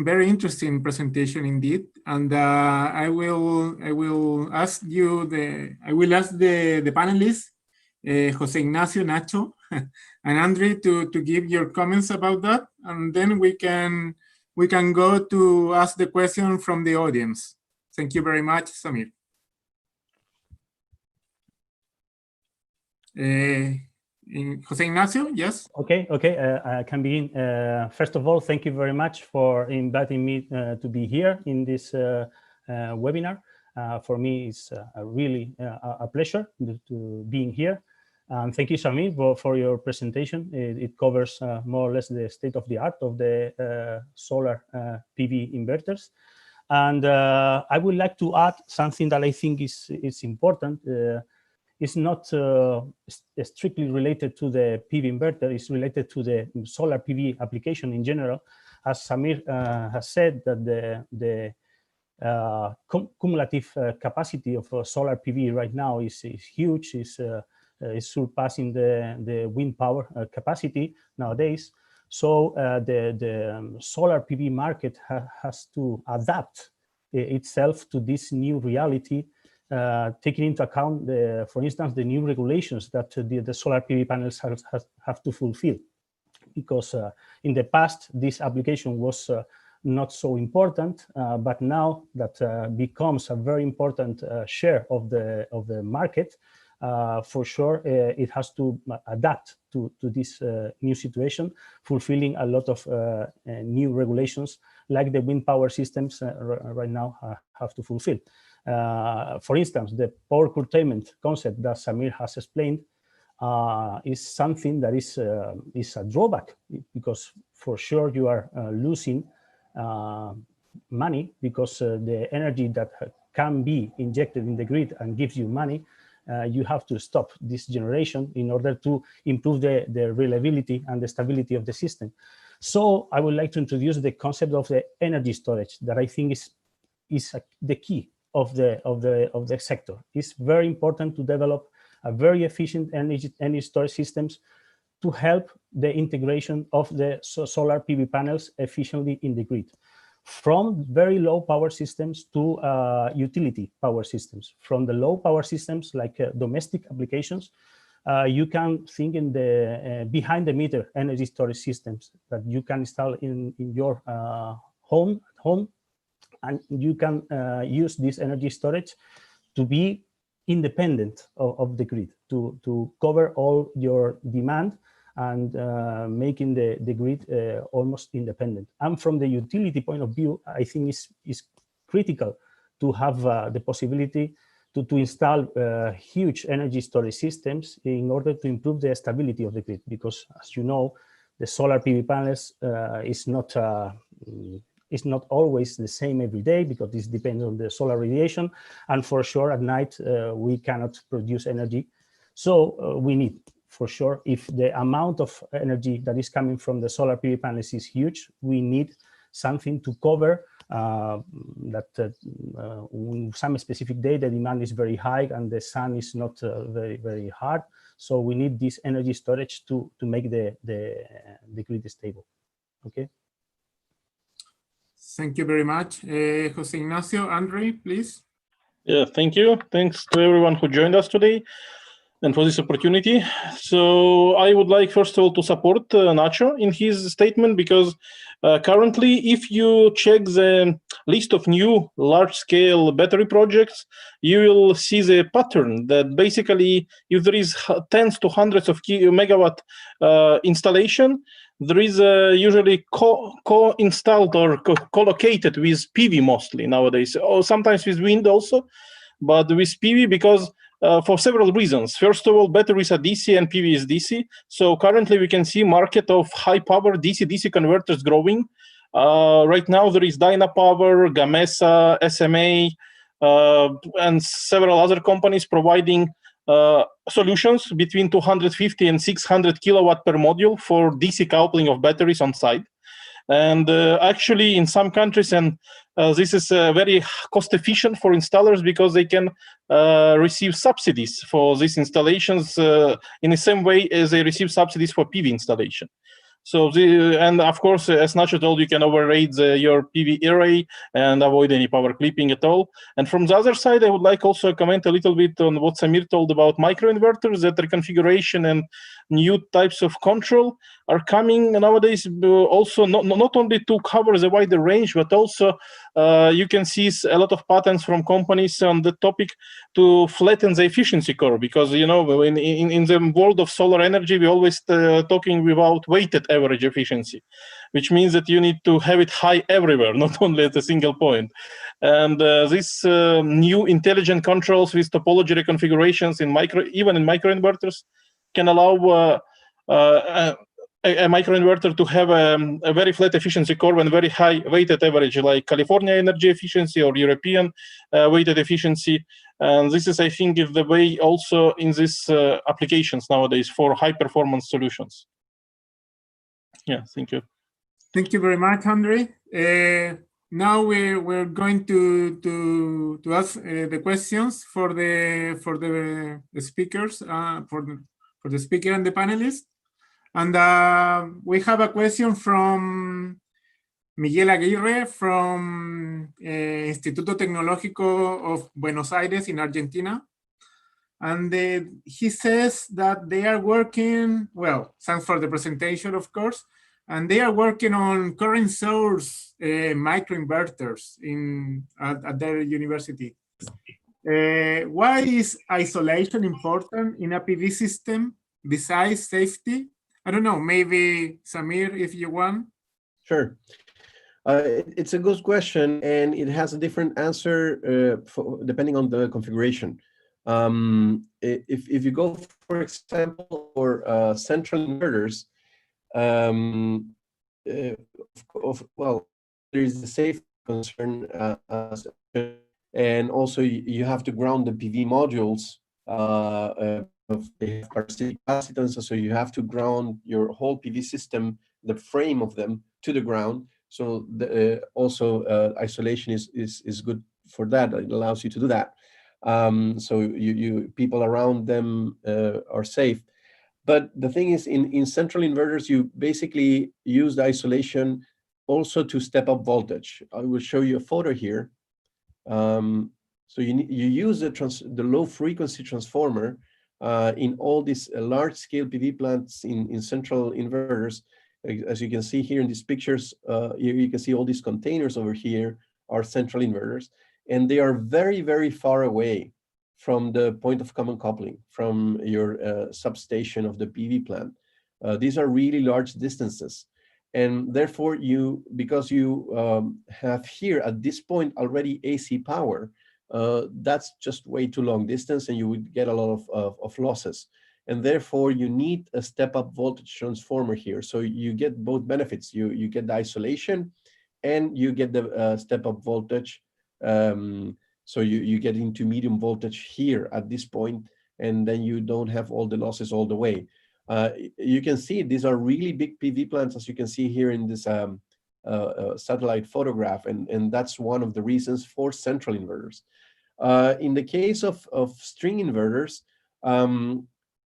very interesting presentation indeed. And I will ask the panelists, Jose Ignacio, Nacho, and Andre, to give your comments about that, and then we can go to ask the question from the audience. Thank you very much, Samir. Jose Ignacio, yes?
Okay, I can begin. First of all, thank you very much for inviting me to be here in this webinar. For me, it's really a pleasure to being here. And thank you, Samir, for your presentation. It covers more or less the state of the art of the solar PV inverters. And I would like to add something that I think is important. It's not strictly related to the PV inverter. It's related to the solar PV application in general. As Samir has said, that the cumulative capacity of solar PV right now is huge. Is surpassing the wind power capacity nowadays. So the solar PV market has to adapt itself to this new reality, taking into account, for instance, the new regulations that the solar PV panels have to fulfill. Because in the past, this application was not so important, but now that becomes a very important share of the market, for sure, it has to adapt to this new situation, fulfilling a lot of new regulations like the wind power systems right now have to fulfill. For instance, the power curtailment concept that Samir has explained is something that is a drawback, because for sure you are losing money, because the energy that can be injected in the grid and gives you money, you have to stop this generation in order to improve the reliability and the stability of the system. So I would like to introduce the concept of the energy storage that I think is the key of the sector. It's very important to develop a very efficient energy storage systems to help the integration of the solar PV panels efficiently in the grid, from very low power systems to utility power systems. From the low power systems like domestic applications, you can think in the behind the meter energy storage systems that you can install in your home, and you can use this energy storage to be independent of the grid, to cover all your demand and making the grid almost independent. And from the utility point of view, I think it's critical to have the possibility to install huge energy storage systems in order to improve the stability of the grid, because as you know, the solar PV panels is not always the same every day, because this depends on the solar radiation, and for sure at night we cannot produce energy. So we need, for sure, if the amount of energy that is coming from the solar PV panels is huge, we need something to cover that on some specific day the demand is very high and the sun is not very hard. So we need this energy storage to make the grid stable. Okay.
Thank you very much, Jose Ignacio. Andre, please.
Yeah, thank you. Thanks to everyone who joined us today and for this opportunity. So I would like, first of all, to support Nacho in his statement, because currently, if you check the list of new large-scale battery projects, you will see the pattern that basically, if there is tens to hundreds of megawatt installation, there is usually co-installed or co-located with PV mostly nowadays, or sometimes with wind also, but with PV, because for several reasons. First of all, batteries are DC and PV is DC. So currently we can see market of high power DC-DC converters growing. Right now there is Dynapower, Gamesa, SMA, and several other companies providing solutions between 250 and 600 kilowatt per module for DC coupling of batteries on site. And actually in some countries, and this is very cost efficient for installers, because they can receive subsidies for these installations in the same way as they receive subsidies for PV installation. So, and of course, as Nacho told, you can overrate your PV array and avoid any power clipping at all. And from the other side, I would like also to comment a little bit on what Samir told about microinverters, that reconfiguration and new types of control are coming nowadays, also not only to cover the wider range, but also you can see a lot of patents from companies on the topic to flatten the efficiency curve, because you know, in the world of solar energy, we always talking about weighted average efficiency, which means that you need to have it high everywhere, not only at a single point. And these new intelligent controls with topology reconfigurations in even in microinverters can allow a microinverter to have a very flat efficiency curve and very high weighted average, like California energy efficiency or European weighted efficiency. And this is, I think, is the way also in these applications nowadays for high performance solutions. Yeah, thank you.
Thank you very much, Andre. Now we're going to ask the questions for the speakers, for the speaker and the panelists. And we have a question from Miguel Aguirre from Instituto Tecnológico of Buenos Aires in Argentina. And he says that they are working, well, thanks for the presentation, of course, and they are working on current source microinverters at their university. Why is isolation important in a PV system? besides safety? I don't know, maybe Samir, if you want.
Sure. It's a good question, and it has a different answer depending on the configuration. If you go, for example, for central inverters, well, there is the safety concern, and also you have to ground the PV modules. They have parasitic capacitance, so you have to ground your whole PV system, the frame of them, to the ground. So also isolation is good for that. It allows you to do that. So people around them are safe. But the thing is, in central inverters, you basically use the isolation also to step up voltage. I will show you a photo here. So you use the low frequency transformer in all these large scale PV plants in central inverters. As you can see here in these pictures, you can see all these containers over here are central inverters, and they are very, very far away from the point of common coupling, from your substation of the PV plant. These are really large distances. And therefore, because you have here at this point already AC power, that's just way too long distance, and you would get a lot of losses. And therefore, you need a step-up voltage transformer here. So you get both benefits. You get the isolation, and you get the step-up voltage. So you get into medium voltage here at this point, and then you don't have all the losses all the way. You can see these are really big PV plants, as you can see here in this satellite photograph, and that's one of the reasons for central inverters. In the case of string inverters,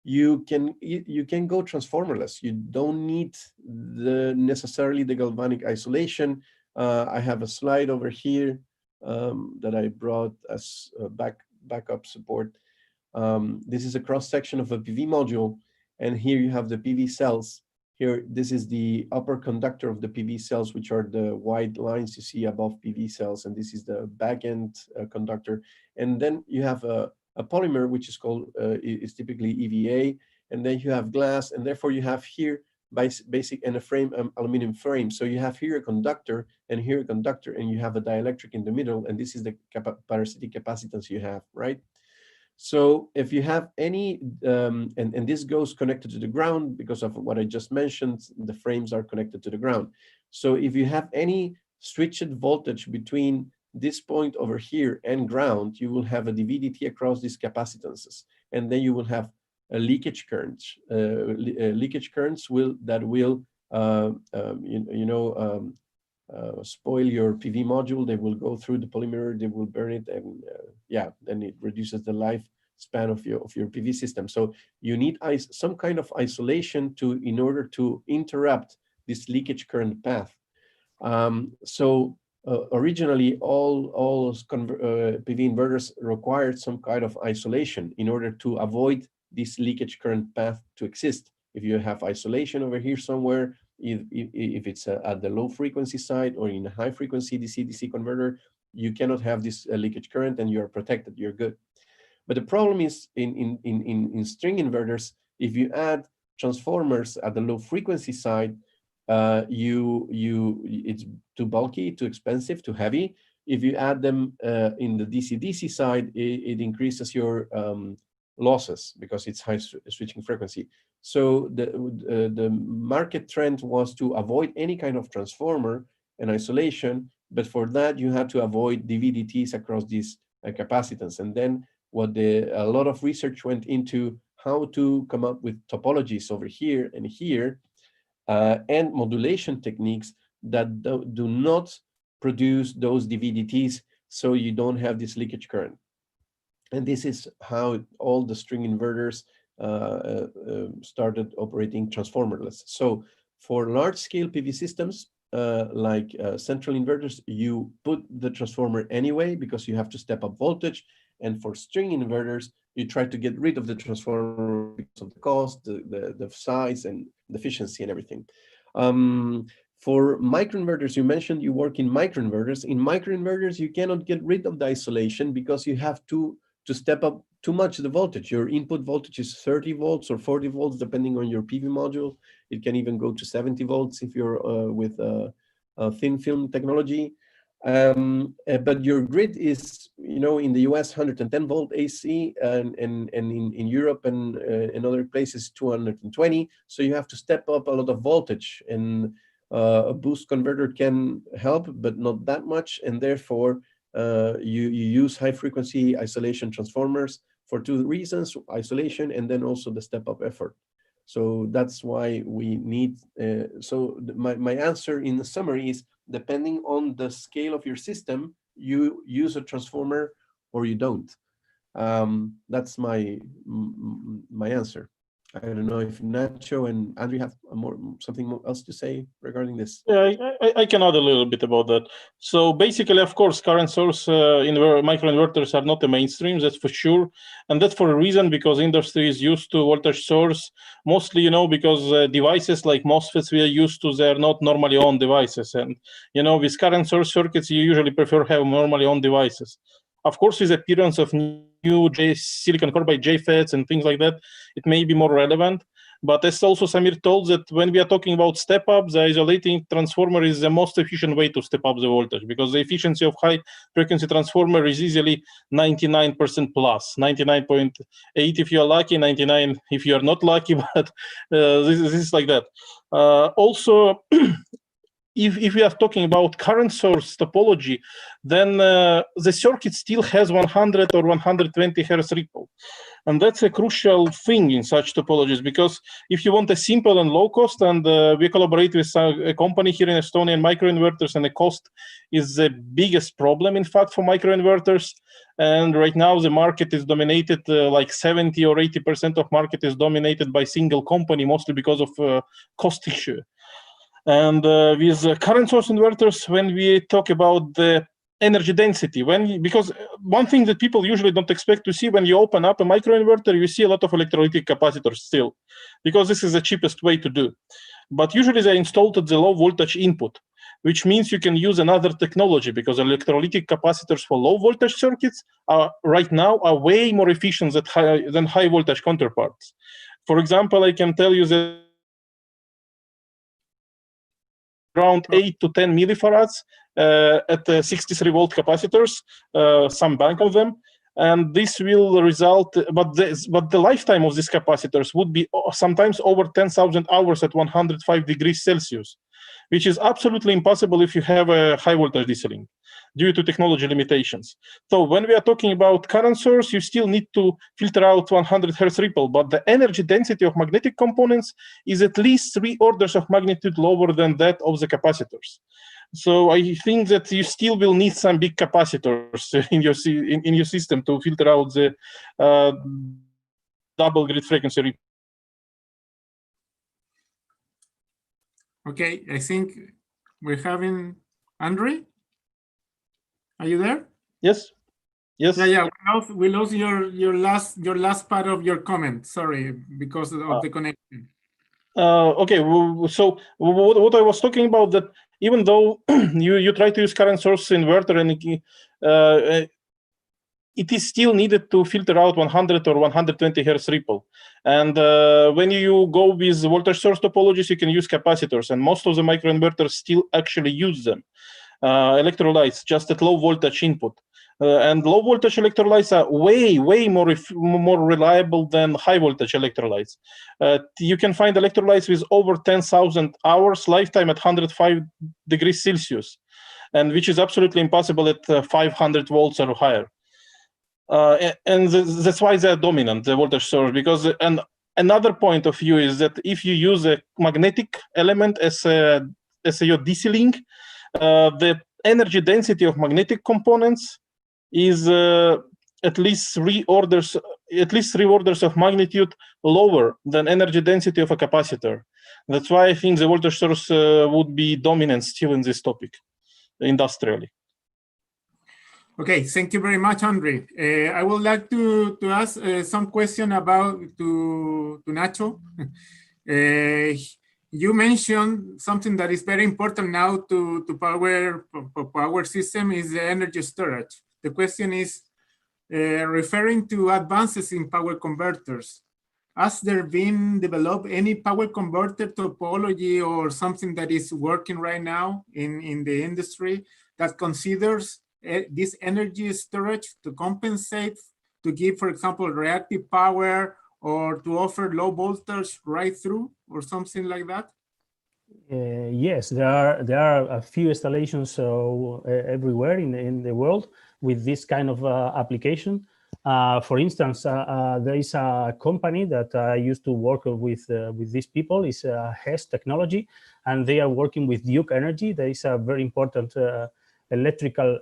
you can go transformerless. You don't need necessarily the galvanic isolation. I have a slide over here that I brought as backup support. This is a cross section of a PV module, and here you have the PV cells. Here, this is the upper conductor of the PV cells, which are the white lines you see above PV cells, and this is the back end conductor. And then you have a polymer, which is called, is typically EVA, and then you have glass, and therefore you have here basic and a frame, aluminum frame. So you have here a conductor, and here a conductor, and you have a dielectric in the middle, and this is the parasitic capacitance you have, right? So if you have any, and this goes connected to the ground because of what I just mentioned, the frames are connected to the ground. So if you have any switched voltage between this point over here and ground, you will have a DVDT across these capacitances, and then you will have a leakage currents. Leakage currents will spoil your PV module. They will go through the polymer, they will burn it, and yeah, then it reduces the lifespan of your PV system. So you need some kind of isolation in order to interrupt this leakage current path. Originally, all PV inverters required some kind of isolation in order to avoid this leakage current path to exist. If you have isolation over here somewhere, if it's at the low frequency side or in a high frequency DC-DC converter, you cannot have this leakage current, and you are protected, you're good. But the problem is in string inverters, if you add transformers at the low frequency side, it's too bulky, too expensive, too heavy. If you add them in the DC-DC side, it increases your losses because it's high switching frequency. So the market trend was to avoid any kind of transformer and isolation, but for that you had to avoid DVDTs across these capacitance. And then a lot of research went into how to come up with topologies over here and here, and modulation techniques that do not produce those DVDTs, so you don't have this leakage current. And this is how all the string inverters started operating transformerless. So for large-scale PV systems, like central inverters, you put the transformer anyway because you have to step up voltage. And for string inverters, you try to get rid of the transformer because of the cost, the size, and the efficiency and everything. For microinverters, you mentioned you work in microinverters. In microinverters, you cannot get rid of the isolation because you have to to step up too much the voltage. Your input voltage is 30 volts or 40 volts, depending on your PV module. It can even go to 70 volts if you're with a thin film technology. But your grid is, in the US, 110 volt AC, and in Europe and in other places, 220. So you have to step up a lot of voltage, and a boost converter can help, but not that much. And therefore, you use high frequency isolation transformers for two reasons: isolation, and then also the step up effort. So that's why we need, my answer in the summary is, depending on the scale of your system, you use a transformer or you don't. That's my answer. I don't know if Nacho and Andrew have something else to say regarding this.
Yeah, I can add a little bit about that. So basically, of course, current source microinverters are not the mainstream, that's for sure. And that's for a reason, because industry is used to voltage source, mostly, because devices like MOSFETs we are used to, they're not normally on devices. And, with current source circuits, you usually prefer have normally on devices. Of course, with the appearance of new silicon carbide JFETs and things like that, it may be more relevant. But as also Samir told, that when we are talking about step up, the isolating transformer is the most efficient way to step up the voltage, because the efficiency of high frequency transformer is easily 99% plus, 99.8 if you are lucky, 99 if you are not lucky, but this is like that. Also, if we are talking about current source topology, then the circuit still has 100 or 120 hertz ripple. And that's a crucial thing in such topologies, because if you want a simple and low cost, and we collaborate with a company here in Estonia, microinverters, and the cost is the biggest problem, in fact, for microinverters. And right now the market is dominated, like 70 or 80% of market is dominated by single company, mostly because of cost issue. And with current source inverters, when we talk about the energy density, because one thing that people usually don't expect to see when you open up a microinverter, you see a lot of electrolytic capacitors still, because this is the cheapest way to do. But usually they're installed at the low voltage input, which means you can use another technology, because electrolytic capacitors for low voltage circuits are right now way more efficient than high voltage counterparts. For example, I can tell you that around 8 to 10 millifarads at 63 volt capacitors, some bank of them. And this will result, but the lifetime of these capacitors would be sometimes over 10,000 hours at 105 degrees Celsius, which is absolutely impossible if you have a high voltage DC-link due to technology limitations. So when we are talking about current source, you still need to filter out 100 hertz ripple, but the energy density of magnetic components is at least 3 orders of magnitude lower than that of the capacitors. So I think that you still will need some big capacitors in your system to filter out the double grid frequency ripple.
Okay, I think we're having Andre. Are you there?
Yes. Yes.
Yeah. We lost your last part of your comment. Sorry, because of the connection.
Okay. So what I was talking about, that even though you try to use current source inverter, and it is still needed to filter out 100 or 120 hertz ripple. And when you go with voltage source topologies, you can use capacitors, and most of the microinverters still actually use them. Electrolytes just at low voltage input. And low voltage electrolytes are way more reliable than high voltage electrolytes. You can find electrolytes with over 10,000 hours lifetime at 105 degrees Celsius, and which is absolutely impossible at 500 volts or higher. And that's why they're dominant, the voltage source, because another point of view is that if you use a magnetic element as your DC link, the energy density of magnetic components is at least 3 orders of magnitude lower than energy density of a capacitor. That's why I think the voltage source would be dominant still in this topic, industrially.
Okay, thank you very much, Andre. I would like to ask some question about to Nacho. You mentioned something that is very important now to power system is the energy storage. The question is, referring to advances in power converters. Has there been developed any power converter topology or something that is working right now in the industry that considers this energy storage to compensate, to give, for example, reactive power or to offer low voltage right through or something like that?
Yes, there are a few installations everywhere in the world with this kind of application. For instance, there is a company that I used to work with these people. It's HES Technology, and they are working with Duke Energy. There is a very important electrical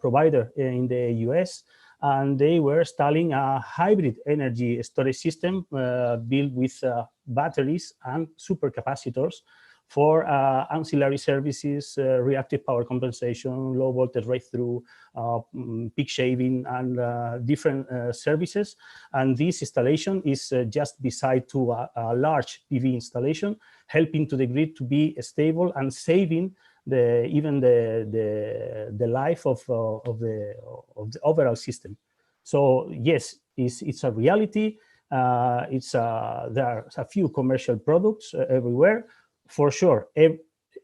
provider in the US, and they were installing a hybrid energy storage system built with batteries and supercapacitors for ancillary services, reactive power compensation, low voltage right through, peak shaving, and different services. And this installation is just beside to a large PV installation, helping to the grid to be stable and saving even the life of the overall system. So yes, it's a reality. There are a few commercial products everywhere. For sure,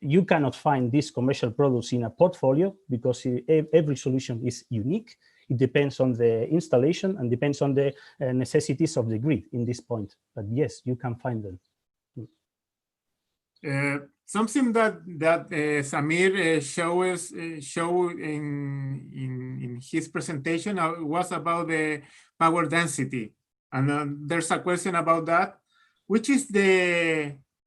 you cannot find these commercial products in a portfolio because every solution is unique. It depends on the installation and depends on the necessities of the grid in this point. But yes, you can find them.
Something that Samir showed in his presentation was about the power density, and there's a question about that, which is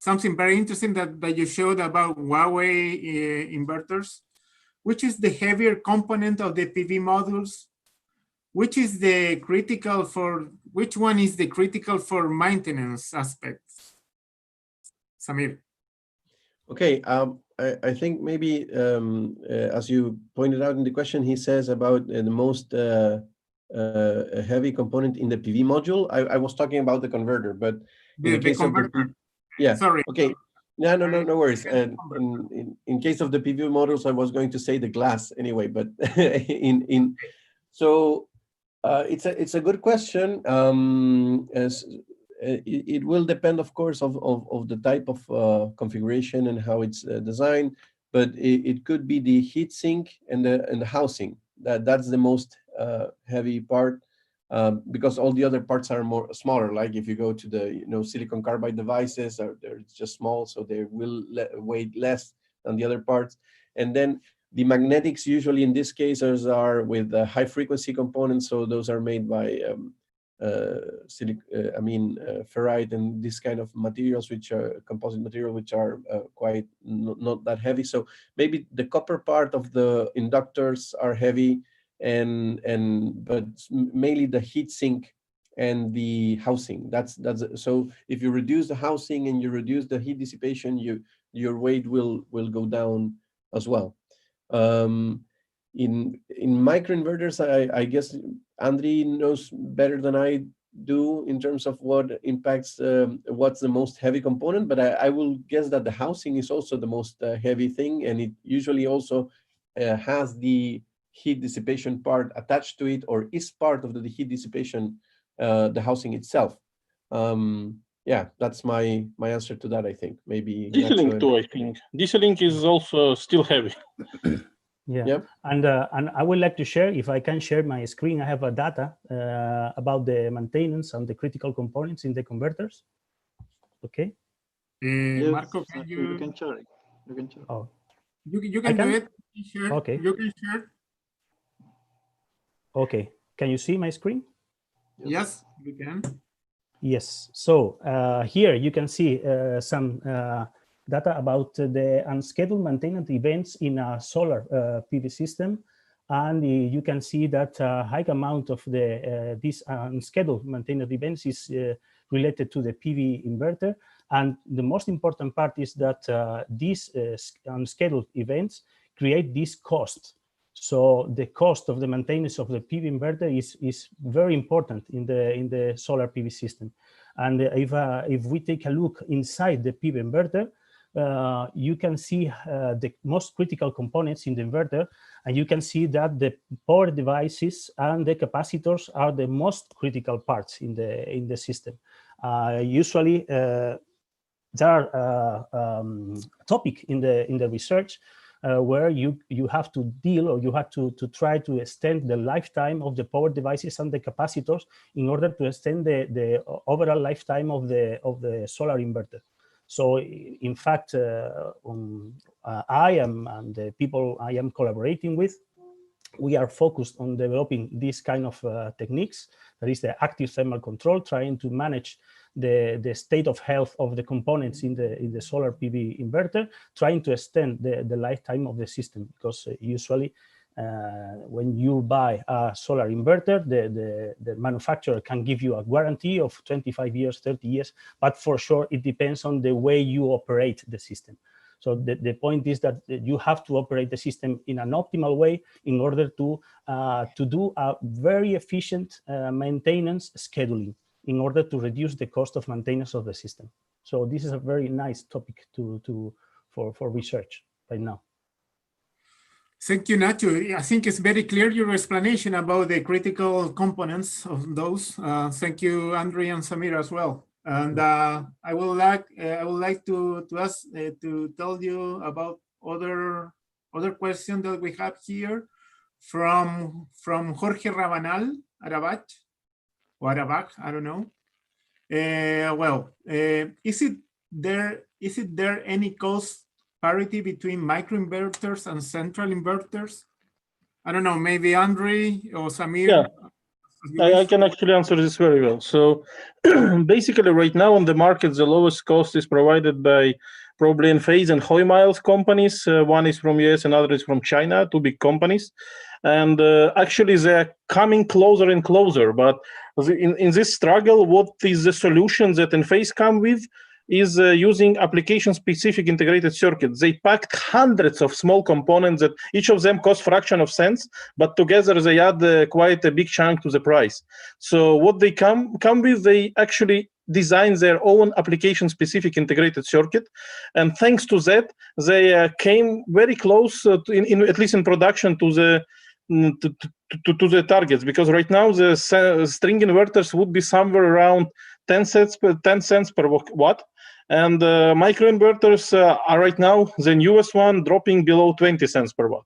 something very interesting that you showed about Huawei inverters, which is the heavier component of the PV modules, which one is the critical for maintenance aspects? Samir.
Okay, I think maybe as you pointed out in the question, he says about the most heavy component in the PV module. I was talking about the converter, but in the case of the sorry. Okay. No worries. In case of the PV models, I was going to say the glass anyway, but so it's a good question. It will depend, of course, of the type of configuration and how it's designed, but it could be the heat sink and the housing. That's the most heavy part. Because all the other parts are smaller. Like if you go to the silicon carbide devices, they're just small, so they will weigh less than the other parts. And then the magnetics usually in this case are with high frequency components, so those are made by ferrite and this kind of materials, which are composite material, which are quite not that heavy. So maybe the copper part of the inductors are heavy. But mainly the heat sink and the housing. That's so if you reduce the housing and you reduce the heat dissipation, your weight will go down as well. In microinverters, I guess Andri knows better than I do in terms of what impacts what's the most heavy component, but I will guess that the housing is also the most heavy thing, and it usually also has the heat dissipation part attached to it, or is part of the heat dissipation, the housing itself. Yeah, that's my answer to that. I think maybe
DC-link too. I think DC-link is also still heavy.
Yeah, yep. And I would like to share, if I can share my screen, I have a data about the maintenance and the critical components in the converters. Okay.
Yes,
Marco,
you can share it. You can share.
Oh,
you can do it. Share.
Okay.
You can share.
Okay. Can you see my screen?
Yes, we can.
Yes. So here you can see some data about the unscheduled maintenance events in a solar PV system. And you can see that a high amount of these unscheduled maintenance events is related to the PV inverter. And the most important part is that these unscheduled events create this cost. So the cost of the maintenance of the PV inverter is very important in the solar PV system. And if we take a look inside the PV inverter, you can see the most critical components in the inverter, and you can see that the power devices and the capacitors are the most critical parts in the system. Usually, there are topic in the research where you have to deal, or you have to try to extend the lifetime of the power devices and the capacitors in order to extend the overall lifetime of the solar inverter. So in fact, I am, and the people I am collaborating with, we are focused on developing these kind of techniques. That is the active thermal control, trying to manage the state of health of the components in the solar PV inverter, trying to extend the lifetime of the system, because usually when you buy a solar inverter, the manufacturer can give you a guarantee of 25 years, 30 years, but for sure it depends on the way you operate the system. So the point is that you have to operate the system in an optimal way in order to do a very efficient maintenance scheduling, in order to reduce the cost of maintenance of the system. So this is a very nice topic for research right now.
Thank you, Nacho. I think it's very clear, your explanation about the critical components of those. Thank you, Andre and Samir, as well. And I would like to ask to tell you about other question that we have here from Jorge Rabanal Arabach, or Arabach, I don't know. Is it there any cost parity between microinverters and central inverters? I don't know, maybe Andre or Samir.
Yeah, I can actually answer this very well. So basically right now on the market, the lowest cost is provided by probably Enphase and Hoymiles companies. One is from US, another is from China, two big companies. And actually they're coming closer and closer. But in this struggle, what is the solution that Enphase come with is using application-specific integrated circuits. They packed hundreds of small components that each of them cost fraction of cents, but together they add quite a big chunk to the price. So what they come with, they actually design their own application-specific integrated circuit, and thanks to that, they came very close, at least in production, to the targets. Because right now the string inverters would be somewhere around 10 cents per watt. And microinverters are right now, the newest one, dropping below 20 cents per watt.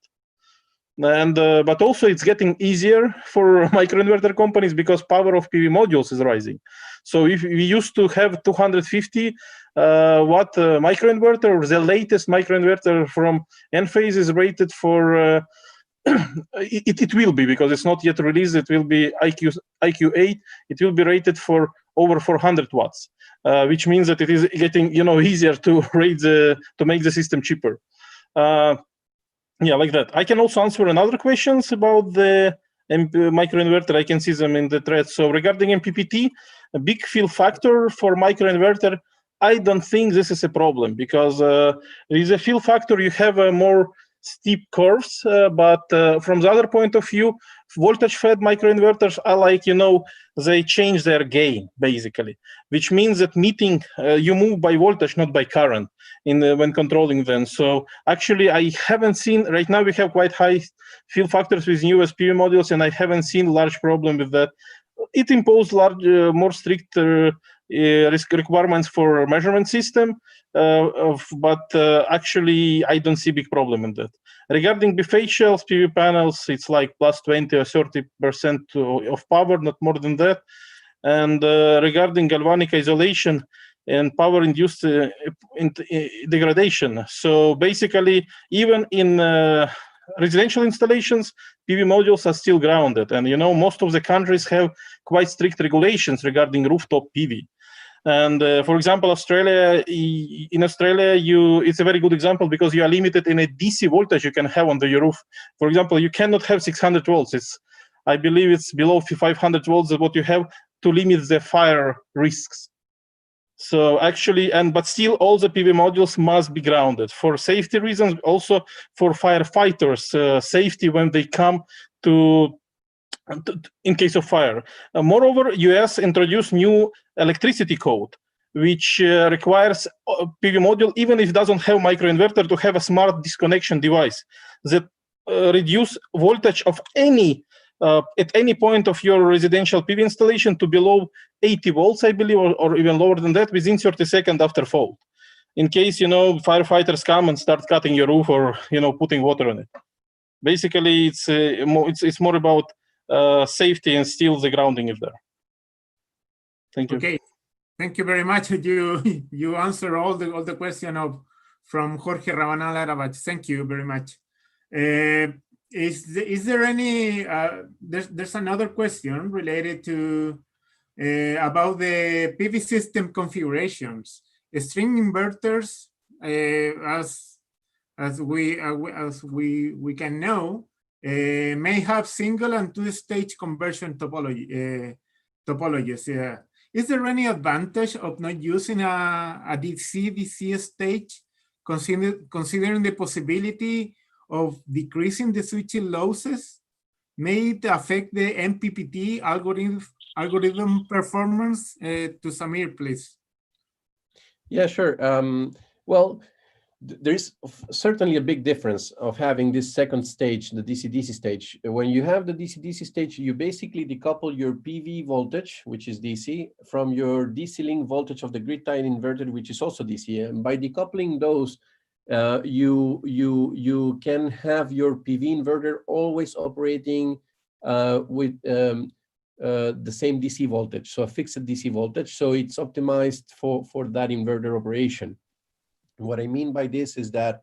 And but also it's getting easier for microinverter companies because power of PV modules is rising. So if we used to have 250 watt microinverter, the latest microinverter from Enphase is rated for it will be, because it's not yet released, it will be IQ8, it will be rated for over 400 watts, which means that it is getting easier to make the system cheaper. Yeah, like that. I can also answer another questions about the microinverter. I can see them in the thread. So regarding MPPT, a big fill factor for microinverter, I don't think this is a problem, because there is a fill factor, you have a more steep curves, but from the other point of view, voltage fed microinverters are like, they change their gain basically, which means that you move by voltage, not by current when controlling them. So actually I haven't seen, right now we have quite high fill factors with new PV modules, and I haven't seen large problem with that. It imposed more strict risk requirements for measurement system, but actually I don't see big problem in that. Regarding bifacials, PV panels, it's like plus 20 or 30% of power, not more than that. And regarding galvanic isolation and power-induced degradation, so basically even in residential installations, PV modules are still grounded, and most of the countries have quite strict regulations regarding rooftop PV. And for example, in Australia, it's a very good example, because you are limited in a DC voltage you can have on your roof. For example, you cannot have 600 volts. I believe it's below 500 volts is what you have to limit the fire risks. So actually, but still all the PV modules must be grounded for safety reasons, also for firefighters, safety when they come in case of fire. Moreover, US introduced new electricity code, which requires a PV module, even if it doesn't have microinverter, to have a smart disconnection device that reduce voltage of any at any point of your residential PV installation to below 80 volts, I believe, or even lower than that within 30 seconds after fault. In case, firefighters come and start cutting your roof or, putting water on it. Basically, it's more about safety and still the grounding is there. Thank you.
Okay, thank you very much. You answer all the question from Jorge Rabanal Arabach. Thank you very much. Is there any? There's another question related to about the PV system configurations. String inverters, as we can know, may have single and two-stage conversion topologies. Is there any advantage of not using a DC-DC stage, considering the possibility of decreasing the switching losses? May it affect the MPPT algorithm performance? To Samir, please.
Yeah, sure. Well, there's certainly a big difference of having this second stage, the DC-DC stage. When you have the DC-DC stage, you basically decouple your PV voltage, which is DC, from your DC link voltage of the grid-tied inverter, which is also DC. And by decoupling those, you can have your PV inverter always operating with the same DC voltage, so a fixed DC voltage. So it's optimized for that inverter operation. What I mean by this is that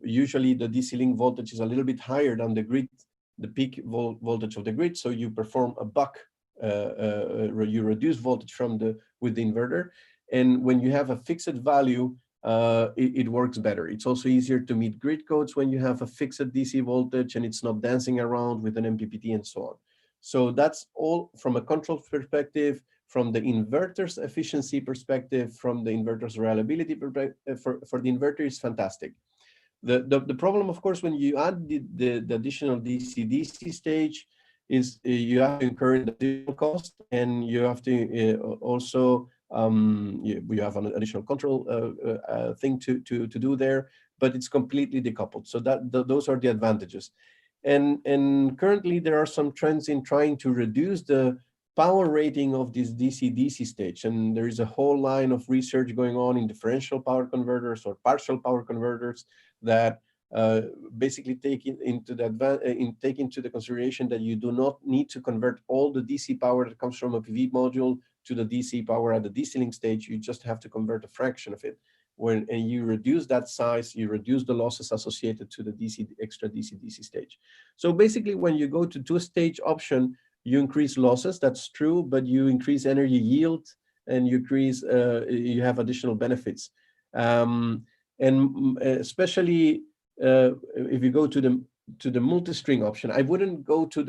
usually the DC link voltage is a little bit higher than the grid, the peak voltage of the grid. So you perform a buck, you reduce voltage with the inverter. And when you have a fixed value, it works better. It's also easier to meet grid codes when you have a fixed DC voltage and it's not dancing around with an MPPT and so on. So that's all from a control perspective, from the inverter's efficiency perspective, from the inverter's reliability perspective. For the inverter is fantastic. The problem, of course, when you add the additional DC-DC stage is you have to incur the additional cost, and you have to also you have an additional control thing to do there, but it's completely decoupled. So those are the advantages. And currently there are some trends in trying to reduce the power rating of this DC-DC stage. And there is a whole line of research going on in differential power converters or partial power converters that basically take into the consideration that you do not need to convert all the DC power that comes from a PV module to the DC power at the DC link stage. You just have to convert a fraction of it. And you reduce that size, you reduce the losses associated to the extra DC-DC stage. So basically, when you go to two-stage option, you increase losses, that's true, but you increase energy yield and you have additional benefits. And especially if you go to the multi-string option, I wouldn't go to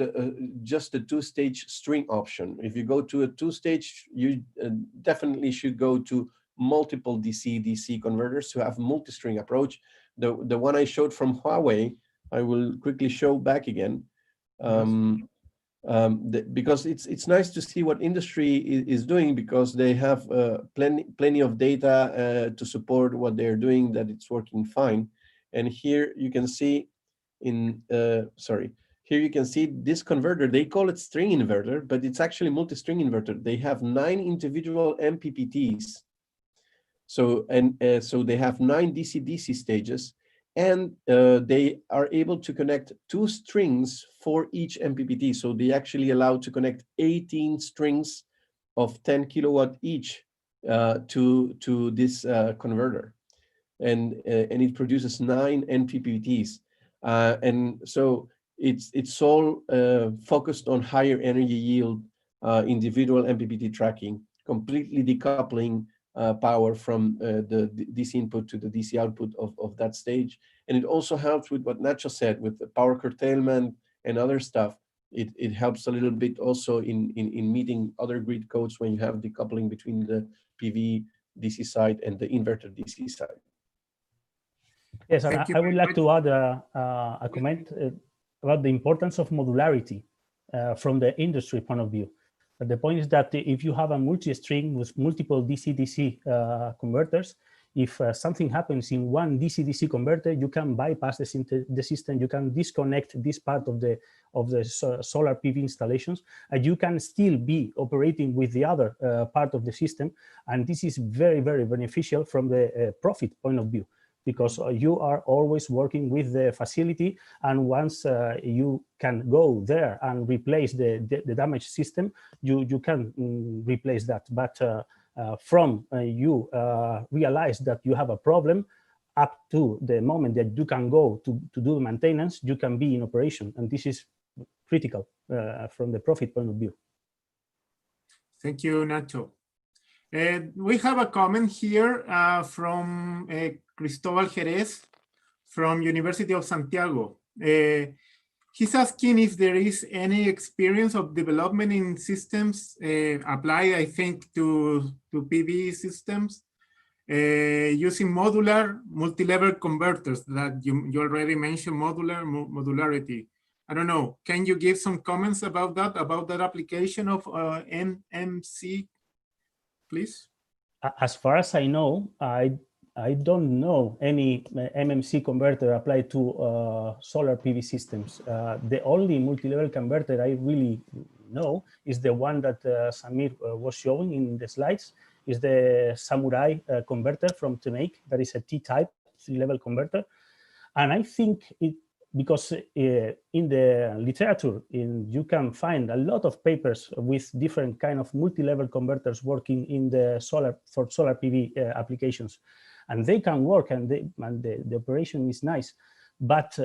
just the two-stage string option. If you go to a two-stage, you definitely should go to multiple DC-DC converters to have multi-string approach. The one I showed from Huawei, I will quickly show back again, because it's nice to see what industry is doing, because they have plenty of data to support what they're doing, that it's working fine. And here you can see here you can see this converter. They call it string inverter, but it's actually multi-string inverter. They have 9 individual MPPTs. So they have 9 DC-DC stages, and they are able to connect 2 strings for each MPPT. So they actually allow to connect 18 strings of 10 kilowatt each to this converter, and it produces 9 MPPTs. And so it's all focused on higher energy yield, individual MPPT tracking, completely decoupling power from the DC input to the DC output of that stage. And it also helps with what Nacho said, with the power curtailment and other stuff. It helps a little bit also in meeting other grid codes when you have decoupling between the PV DC side and the inverter DC side.
Yes, and I would like to add a comment about the importance of modularity from the industry point of view. The point is that if you have a multi-string with multiple DC-DC converters, if something happens in one DC-DC converter, you can bypass the system. You can disconnect this part of the solar PV installations, and you can still be operating with the other part of the system. And this is very, very beneficial from the profit point of view, because you are always working with the facility, and once you can go there and replace the damaged system, you can replace that. But from you realize that you have a problem up to the moment that you can go to do the maintenance, you can be in operation, and this is critical from the profit point of view.
Thank you, Nacho. We have a comment here from Cristóbal Jerez from University of Santiago. He's asking if there is any experience of development in systems applied, I think, to PV systems using modular multi-level converters that you already mentioned, modularity. I don't know, can you give some comments about that application of MMC, please?
As far as I know, I don't know any MMC converter applied to solar PV systems. The only multi-level converter I really know is the one that Samir was showing in the slides, is the Samurai converter from Técnica. That is a T-type 3-level converter. And I think because in the literature, you can find a lot of papers with different kind of multi-level converters working in the solar PV applications. And they can work, and the operation is nice. But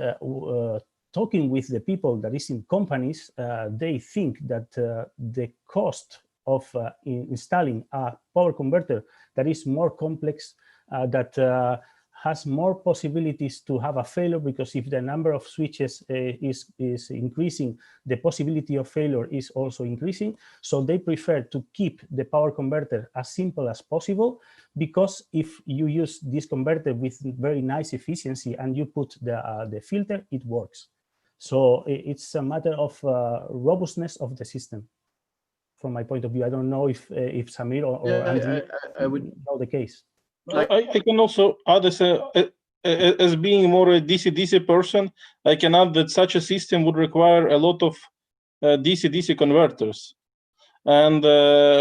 talking with the people that is in companies, they think that the cost of installing a power converter that is more complex, that has more possibilities to have a failure, because if the number of switches is increasing, the possibility of failure is also increasing. So they prefer to keep the power converter as simple as possible, because if you use this converter with very nice efficiency and you put the filter, it works. So it's a matter of robustness of the system. From my point of view, I don't know if Samir or Andrew
I would
know the case.
I can also add as being more a DC-DC person, I can add that such a system would require a lot of DC-DC converters. And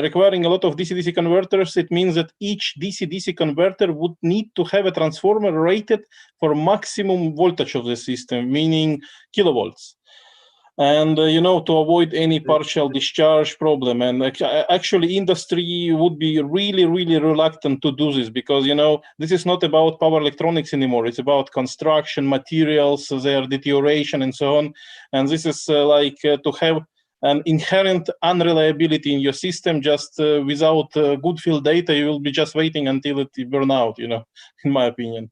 requiring a lot of DC-DC converters, it means that each DC-DC converter would need to have a transformer rated for maximum voltage of the system, meaning kilovolts. And to avoid any partial discharge problem. And actually industry would be really, really reluctant to do this, because this is not about power electronics anymore. It's about construction materials, their deterioration and so on. And this is to have an inherent unreliability in your system. Just without good field data, you will be just waiting until it burn out, in my opinion.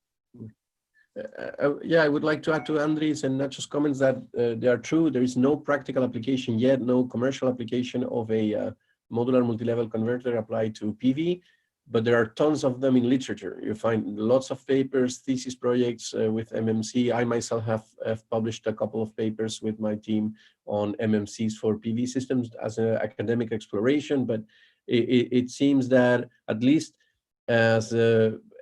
Yeah, I would like to add to Andres and Nacho's comments that they are true. There is no practical application yet, no commercial application of a modular multi-level converter applied to PV, but there are tons of them in literature. You find lots of papers, thesis projects with MMC. I myself have published a couple of papers with my team on MMCs for PV systems as an academic exploration, but it seems that at least as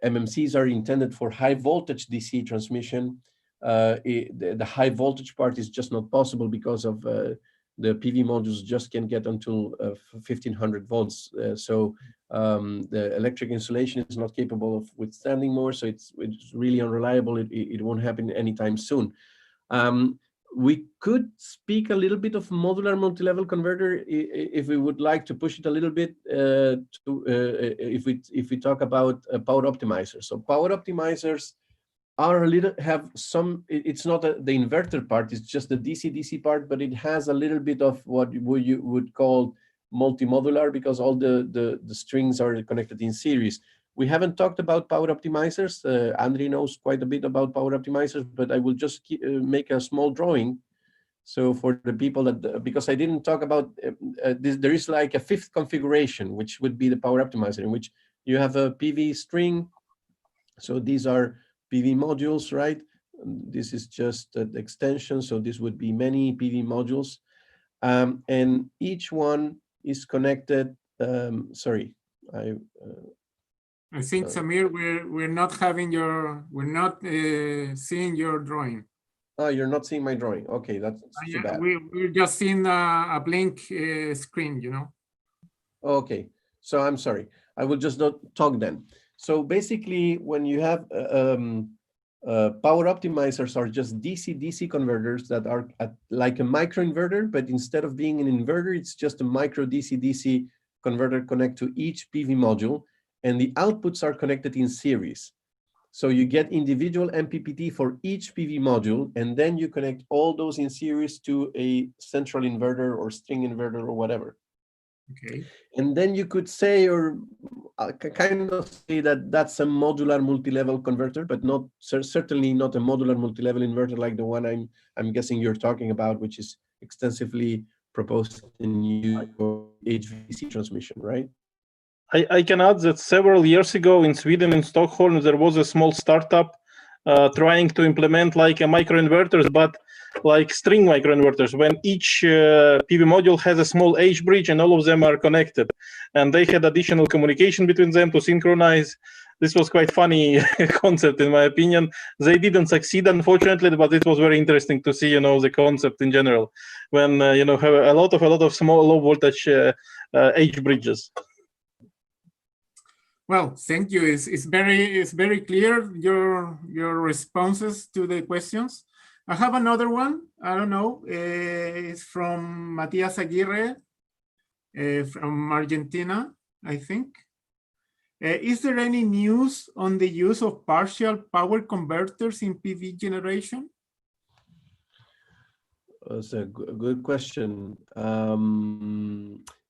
MMCs are intended for high voltage DC transmission, the high voltage part is just not possible because of the PV modules just can get until 1500 volts. So the electric insulation is not capable of withstanding more. So it's really unreliable. It won't happen anytime soon. We could speak a little bit of modular multi-level converter if we would like to push it a little bit. If we talk about power optimizers, so power optimizers are have some. It's not the inverter part; it's just the DC-DC part, but it has a little bit of what you would call multi-modular, because all the strings are connected in series. We haven't talked about power optimizers. Andre knows quite a bit about power optimizers, but I will just make a small drawing. So for the people that, because I didn't talk about this, there is like a fifth configuration, which would be the power optimizer, in which you have a PV string. So these are PV modules, right? This is just an extension. So this would be many PV modules. And each one is connected. Sorry,
I think Samir, we're not having your, we're not seeing your drawing.
Oh, you're not seeing my drawing. Okay, that's too bad.
We're just seeing a blank screen, you know.
Okay, so I'm sorry. I will just not talk then. So basically, when you have power optimizers are just DC-DC converters that are like a microinverter, but instead of being an inverter, it's just a micro DC-DC converter connect to each PV module, and the outputs are connected in series. So you get individual MPPT for each PV module, and then you connect all those in series to a central inverter or string inverter or whatever.
Okay.
And then you could say, or kind of say that that's a modular multi-level converter, but not certainly not a modular multi-level inverter like the one I'm guessing you're talking about, which is extensively proposed in your HVDC transmission, right?
I can add that several years ago in Sweden, in Stockholm, there was a small startup trying to implement like a microinverters, but like string microinverters, when each PV module has a small H bridge and all of them are connected. And they had additional communication between them to synchronize. This was quite funny concept, in my opinion. They didn't succeed, unfortunately, but it was very interesting to see, you know, the concept in general, when, you know, have a lot of small low voltage H bridges.
Well, thank you. It's very clear, your responses to the questions. I have another one. I don't know. It's from Matias Aguirre from Argentina, I think. Is there any news on the use of partial power converters in PV generation?
That's a good question.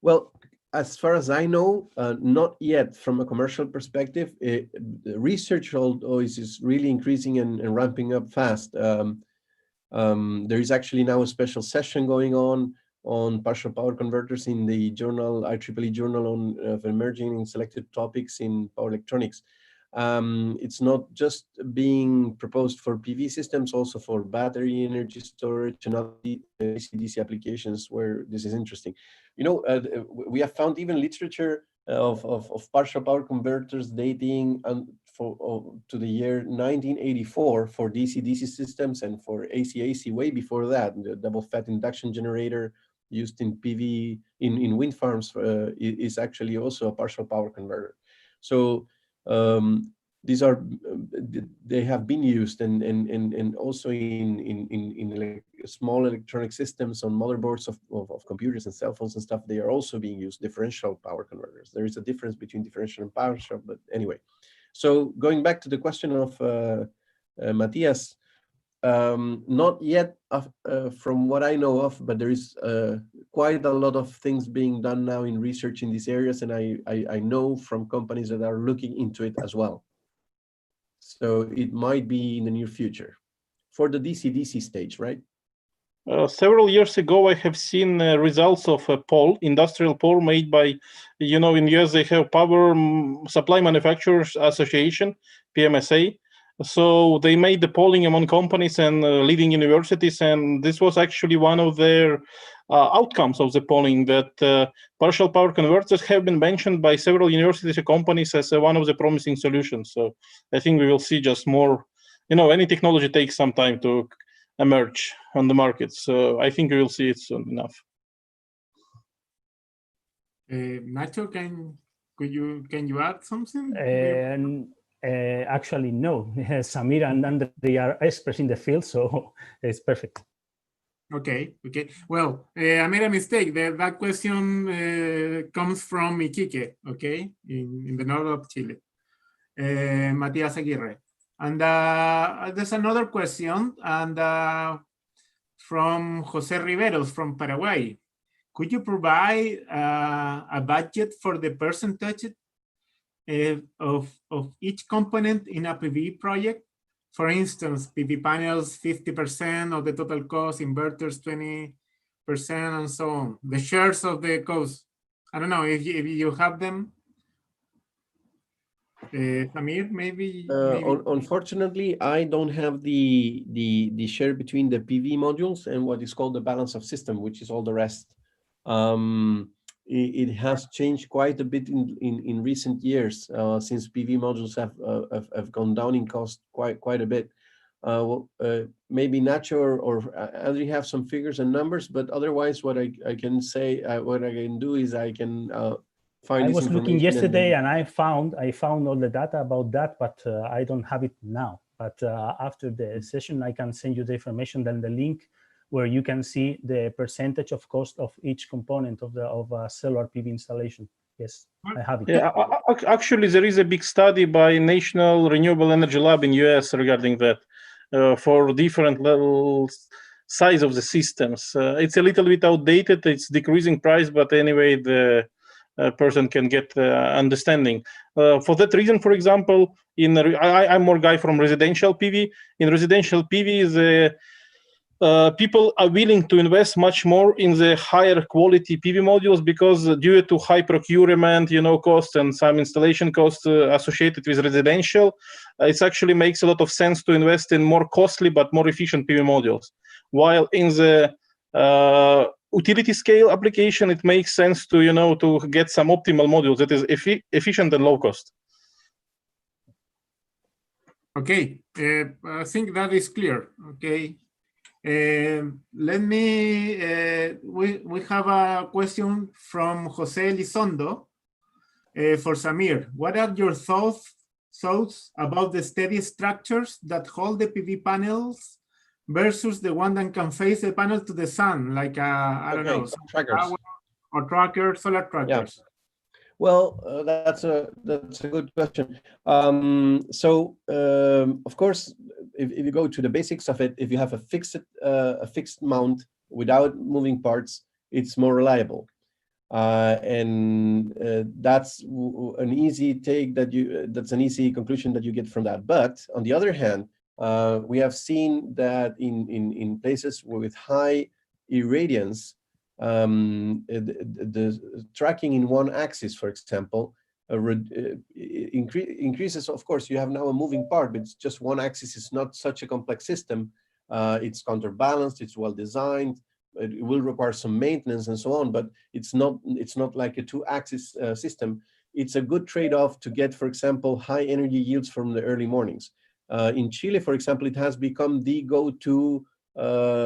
Well, as far as I know, not yet from a commercial perspective. The research, although is really increasing and ramping up fast. There is actually now a special session going on partial power converters in the journal, IEEE Journal of Emerging and Selected Topics in Power Electronics. It's not just being proposed for PV systems, also for battery energy storage and other DC DC where this is interesting. You know, we have found even literature of partial power converters dating to the year 1984 for DC-DC systems, and for AC-AC way before that. The double FET induction generator used in PV, in wind farms is actually also a partial power converter. So these are, they have been used and also in small electronic systems on motherboards of computers and cell phones and stuff. They are also being used, differential power converters. There is a difference between differential and partial, but anyway. So going back to the question of Matthias, not yet from what I know of, but there is quite a lot of things being done now in research in these areas, and I know from companies that are looking into it as well. So it might be in the near future for the DC-DC stage, right?
Several years ago, I have seen results of a poll, industrial poll made by, you know, in US they have Power Supply Manufacturers Association, PMSA. So they made the polling among companies and leading universities, and this was actually one of their outcomes of the polling, that partial power converters have been mentioned by several universities and companies as one of the promising solutions. So I think we will see just more, you know, any technology takes some time to emerge on the market. So I think we will see it soon enough.
Nacho, can you add something?
Actually, no. Samir and Andre are experts in the field, so it's perfect.
Okay. Well, I made a mistake. That question comes from Iquique, okay, in the north of Chile. Matias Aguirre. And there's another question, and from Jose Riveros from Paraguay. Could you provide a budget for the percentage of each component in a PV project? For instance, PV panels 50% of the total cost, inverters 20%, and so on. The shares of the cost. I don't know if you have them. Samir, maybe.
Unfortunately, I don't have the share between the PV modules and what is called the balance of system, which is all the rest. it has changed quite a bit in recent years since PV modules have gone down in cost quite a bit. Maybe Nacho or Adri have some figures and numbers, but otherwise, what I can say, what I can do is I can find.
I was looking yesterday and I found all the data about that, but I don't have it now. But after the session, I can send you the information, then the link where you can see the percentage of cost of each component of a solar PV installation. Yes, I have it.
Yeah, actually, there is a big study by National Renewable Energy Lab in US regarding that for different levels, size of the systems. It's a little bit outdated. It's decreasing price, but anyway, the person can get understanding. For that reason, for example, I'm more guy from residential PV. In residential PV, people are willing to invest much more in the higher quality PV modules because due to high procurement, cost and some installation costs associated with residential, it actually makes a lot of sense to invest in more costly but more efficient PV modules. While in the utility scale application, it makes sense to to get some optimal modules that is efficient and low cost.
Okay, I think that is clear. Okay. Let me, we have a question from Jose Elizondo for Samir. What are your thoughts about the steady structures that hold the PV panels versus the one that can face the panel to the sun, like I don't know,
trackers
or trackers, solar trackers?
Yeah. Well, that's a good question. Of course, if you go to the basics of it, if you have a fixed mount without moving parts, it's more reliable, and that's an easy take that's an easy conclusion that you get from that. But on the other hand, we have seen that in places with high irradiance, the tracking in one axis, for example, increases. Of course, you have now a moving part, but it's just one axis. Is not such a complex system. It's counterbalanced. It's well designed. It will require some maintenance and so on, but it's not like a two-axis system. It's a good trade-off to get, for example, high energy yields from the early mornings. In Chile, for example, it has become the go-to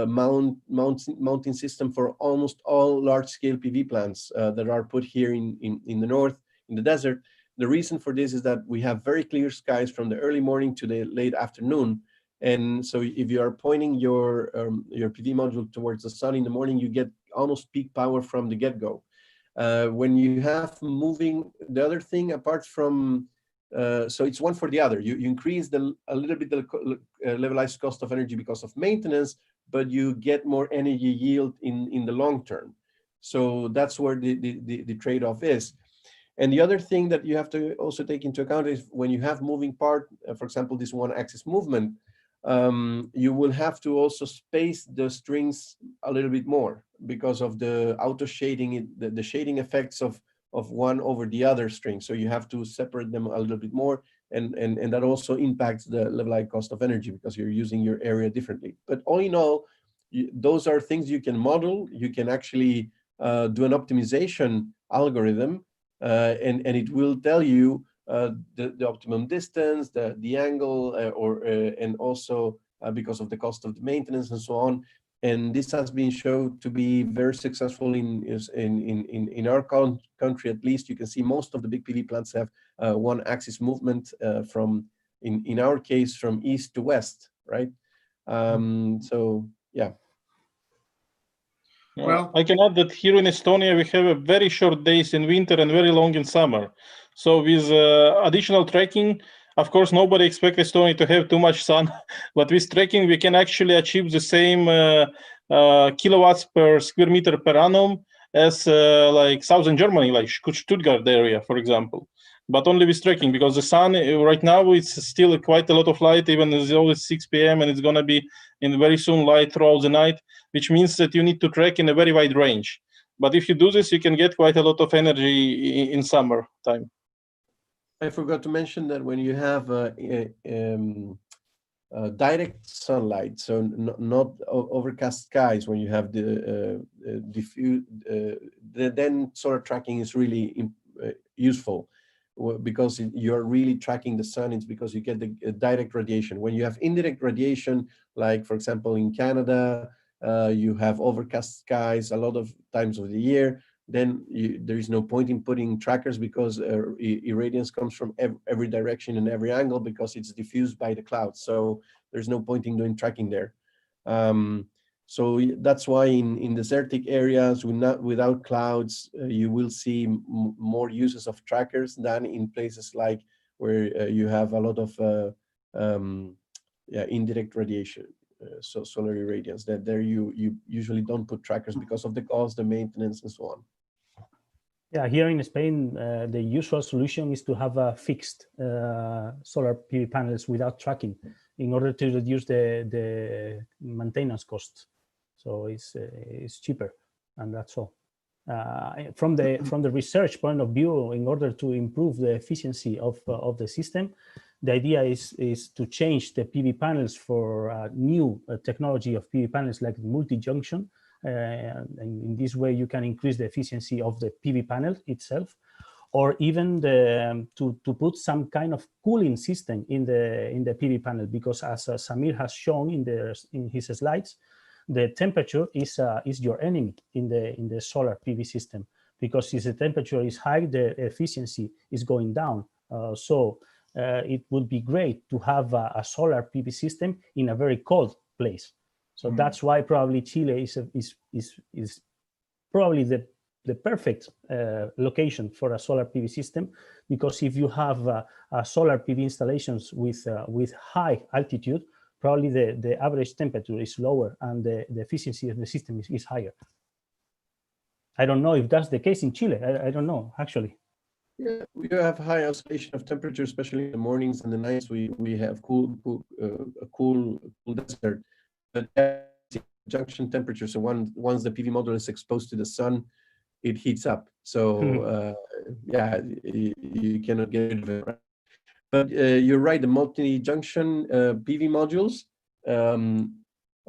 mounting system for almost all large-scale PV plants that are put here in the north, in the desert. The reason for this is that we have very clear skies from the early morning to the late afternoon, and so if you are pointing your PV module towards the sun in the morning, you get almost peak power from the get-go. When you have moving, the other thing apart from so it's one for the other. You increase a little bit the levelized cost of energy because of maintenance, but you get more energy yield in the long term. So that's where the trade-off is. And the other thing that you have to also take into account is when you have moving part, for example, this one-axis movement, you will have to also space the strings a little bit more because of the auto shading, the shading effects of one over the other string. So you have to separate them a little bit more, and that also impacts the levelized cost of energy because you're using your area differently. But all in all, those are things you can model. You can actually do an optimization algorithm, and it will tell you the optimum distance, the angle, and also because of the cost of the maintenance and so on. And this has been shown to be very successful in our country. At least you can see most of the big PV plants have one-axis movement from, in our case, from east to west, right? So yeah.
Well, I can add that here in Estonia we have a very short days in winter and very long in summer. So with additional tracking, of course, nobody expects Estonia to have too much sun, but with tracking, we can actually achieve the same kilowatts per square meter per annum as like southern Germany, like Stuttgart area, for example. But only with tracking, because the sun right now it's still quite a lot of light, even as always 6 p.m. and it's going to be in very soon light throughout the night, which means that you need to track in a very wide range. But if you do this, you can get quite a lot of energy in summer time.
I forgot to mention that when you have direct sunlight, so not overcast skies when you have the diffuse, then solar tracking is really useful, because you're really tracking the sun. It's because you get the direct radiation. When you have indirect radiation, like for example in Canada, you have overcast skies a lot of times of the year, then there is no point in putting trackers, because irradiance comes from every direction and every angle, because it's diffused by the clouds. So there's no point in doing tracking there. So that's why in desertic areas without clouds, you will see more uses of trackers than in places like where you have a lot of indirect radiation. So solar irradiance, that there you usually don't put trackers because of the cost, the maintenance, and so on.
Yeah, here in Spain, the usual solution is to have a fixed solar PV panels without tracking, in order to reduce the maintenance costs. So it's cheaper, and that's all. From the research point of view, in order to improve the efficiency of the system, the idea is to change the PV panels for a new technology of PV panels like multi-junction. And in this way, you can increase the efficiency of the PV panel itself, or even to put some kind of cooling system in the PV panel, because as Samir has shown in his slides, the temperature is your enemy in the solar PV system, because if the temperature is high, the efficiency is going down. So it would be great to have a solar PV system in a very cold place. So that's why probably Chile is probably the perfect location for a solar PV system, because if you have solar PV installations with high altitude, probably the average temperature is lower and the efficiency of the system is higher. I don't know if that's the case in Chile. I don't know, actually.
Yeah, we have high oscillation of temperature, especially in the mornings and the nights. We have a cool desert, but junction temperature. So once the PV module is exposed to the sun, it heats up. So yeah, you cannot get rid of it. Right? But you're right. The multi-junction PV modules,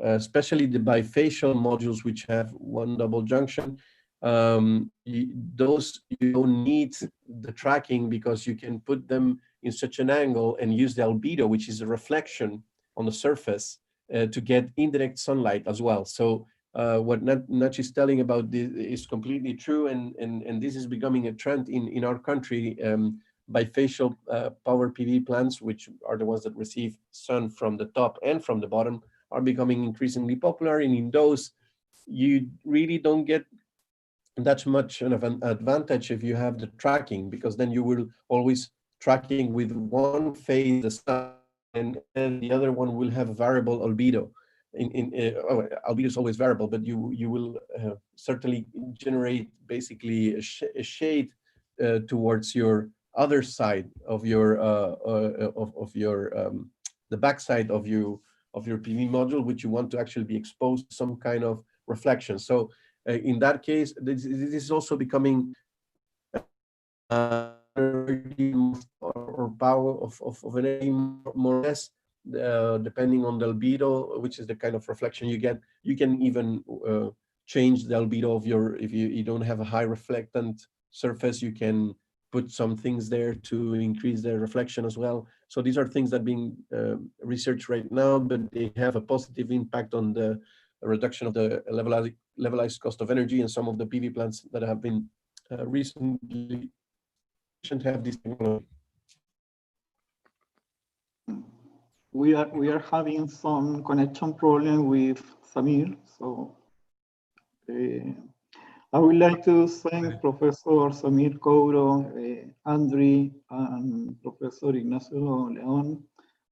especially the bifacial modules, which have one double junction, those you don't need the tracking, because you can put them in such an angle and use the albedo, which is a reflection on the surface, to get indirect sunlight as well. So what Nach is telling about this is completely true, and this is becoming a trend in our country. Bifacial power PV plants, which are the ones that receive sun from the top and from the bottom, are becoming increasingly popular. And in those, you really don't get that much of an advantage if you have the tracking, because then you will always tracking with one phase the sun, and the other one will have a variable albedo. Albedo is always variable, but you will certainly generate basically a shade towards your other side of your the backside of your PV module, which you want to actually be exposed to some kind of reflection. So in that case, this is also becoming or power of energy more or less, depending on the albedo, which is the kind of reflection you get. You can even change the albedo of your, if you don't have a high reflectant surface, you can put some things there to increase the reflection as well. So these are things that are being researched right now, but they have a positive impact on the reduction of the levelized cost of energy, and some of the PV plants that have been recently have this technology.
We are having some connection problem with Samir, so I would like to thank Professor Samir Kouro, Andre, and Professor Ignacio León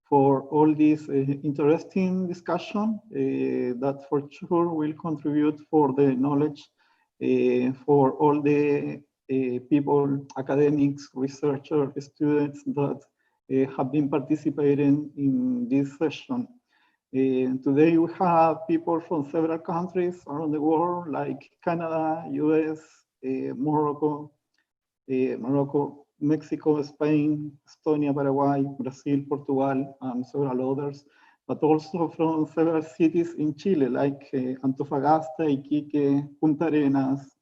for all this interesting discussion that for sure will contribute for the knowledge for all the people, academics, researchers, students that have been participating in this session. Today we have people from several countries around the world, like Canada, US, Morocco, Mexico, Spain, Estonia, Paraguay, Brazil, Portugal, and several others. but also from several cities in Chile, like Antofagasta, Iquique, Punta Arenas,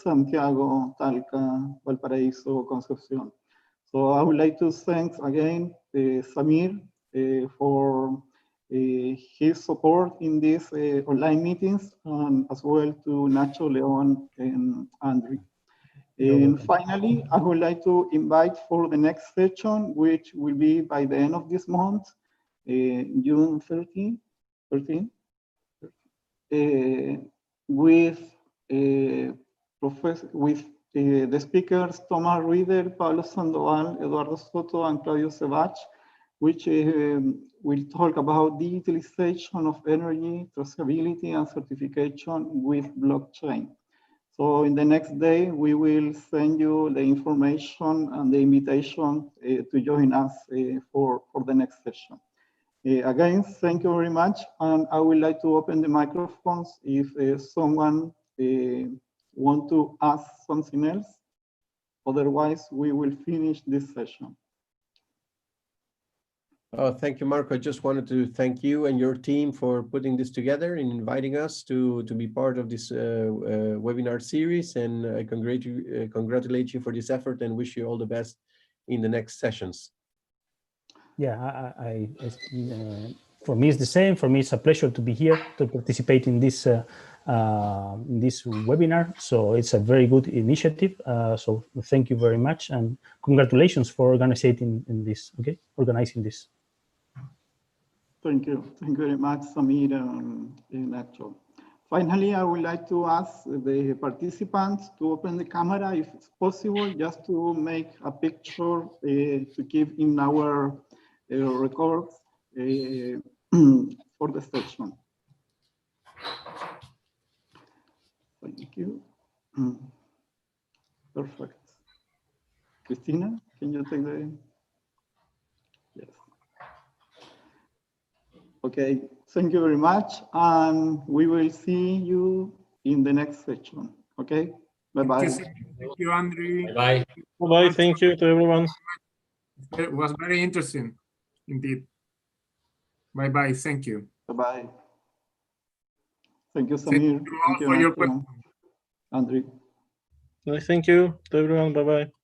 Santiago, Talca, Valparaíso, Concepción. So I would like to thank again Samir for his support in these online meetings, and as well to Nacho, Leon, and Andrew. And finally, I would like to invite for the next session, which will be by the end of this month, June 13, with the speakers Thomas Rieder, Pablo Sandoval, Eduardo Soto, and Claudio Sebach, which will talk about digitalization of energy, traceability, and certification with blockchain. So in the next day, we will send you the information and the invitation to join us for the next session. Again, thank you very much. And I would like to open the microphones if someone want to ask something else. Otherwise, we will finish this session.
Thank you, Marco. I just wanted to thank you and your team for putting this together and inviting us to be part of this webinar series. And I congratulate you for this effort and wish you all the best in the next sessions.
Yeah, for me it's the same. For me, it's a pleasure to be here to participate in this webinar. So it's a very good initiative. So thank you very much, and congratulations for organizing this. Okay, organizing this.
Thank you. Thank you very much, Samir and Nacho. Finally, I would like to ask the participants to open the camera if it's possible, just to make a picture to keep in our records for the session. Thank you. Perfect. Christina, can you take the... Yes. Okay, thank you very much. And we will see you in the next section. Okay, bye-bye.
Thank you, Andrew.
Bye. Bye. Thank you to everyone.
It was very interesting, indeed. Bye-bye. Thank you.
Bye-bye. Thank you, Samir.
Thank you all for your questions.
Andrew.
Thank you to everyone. Bye-bye.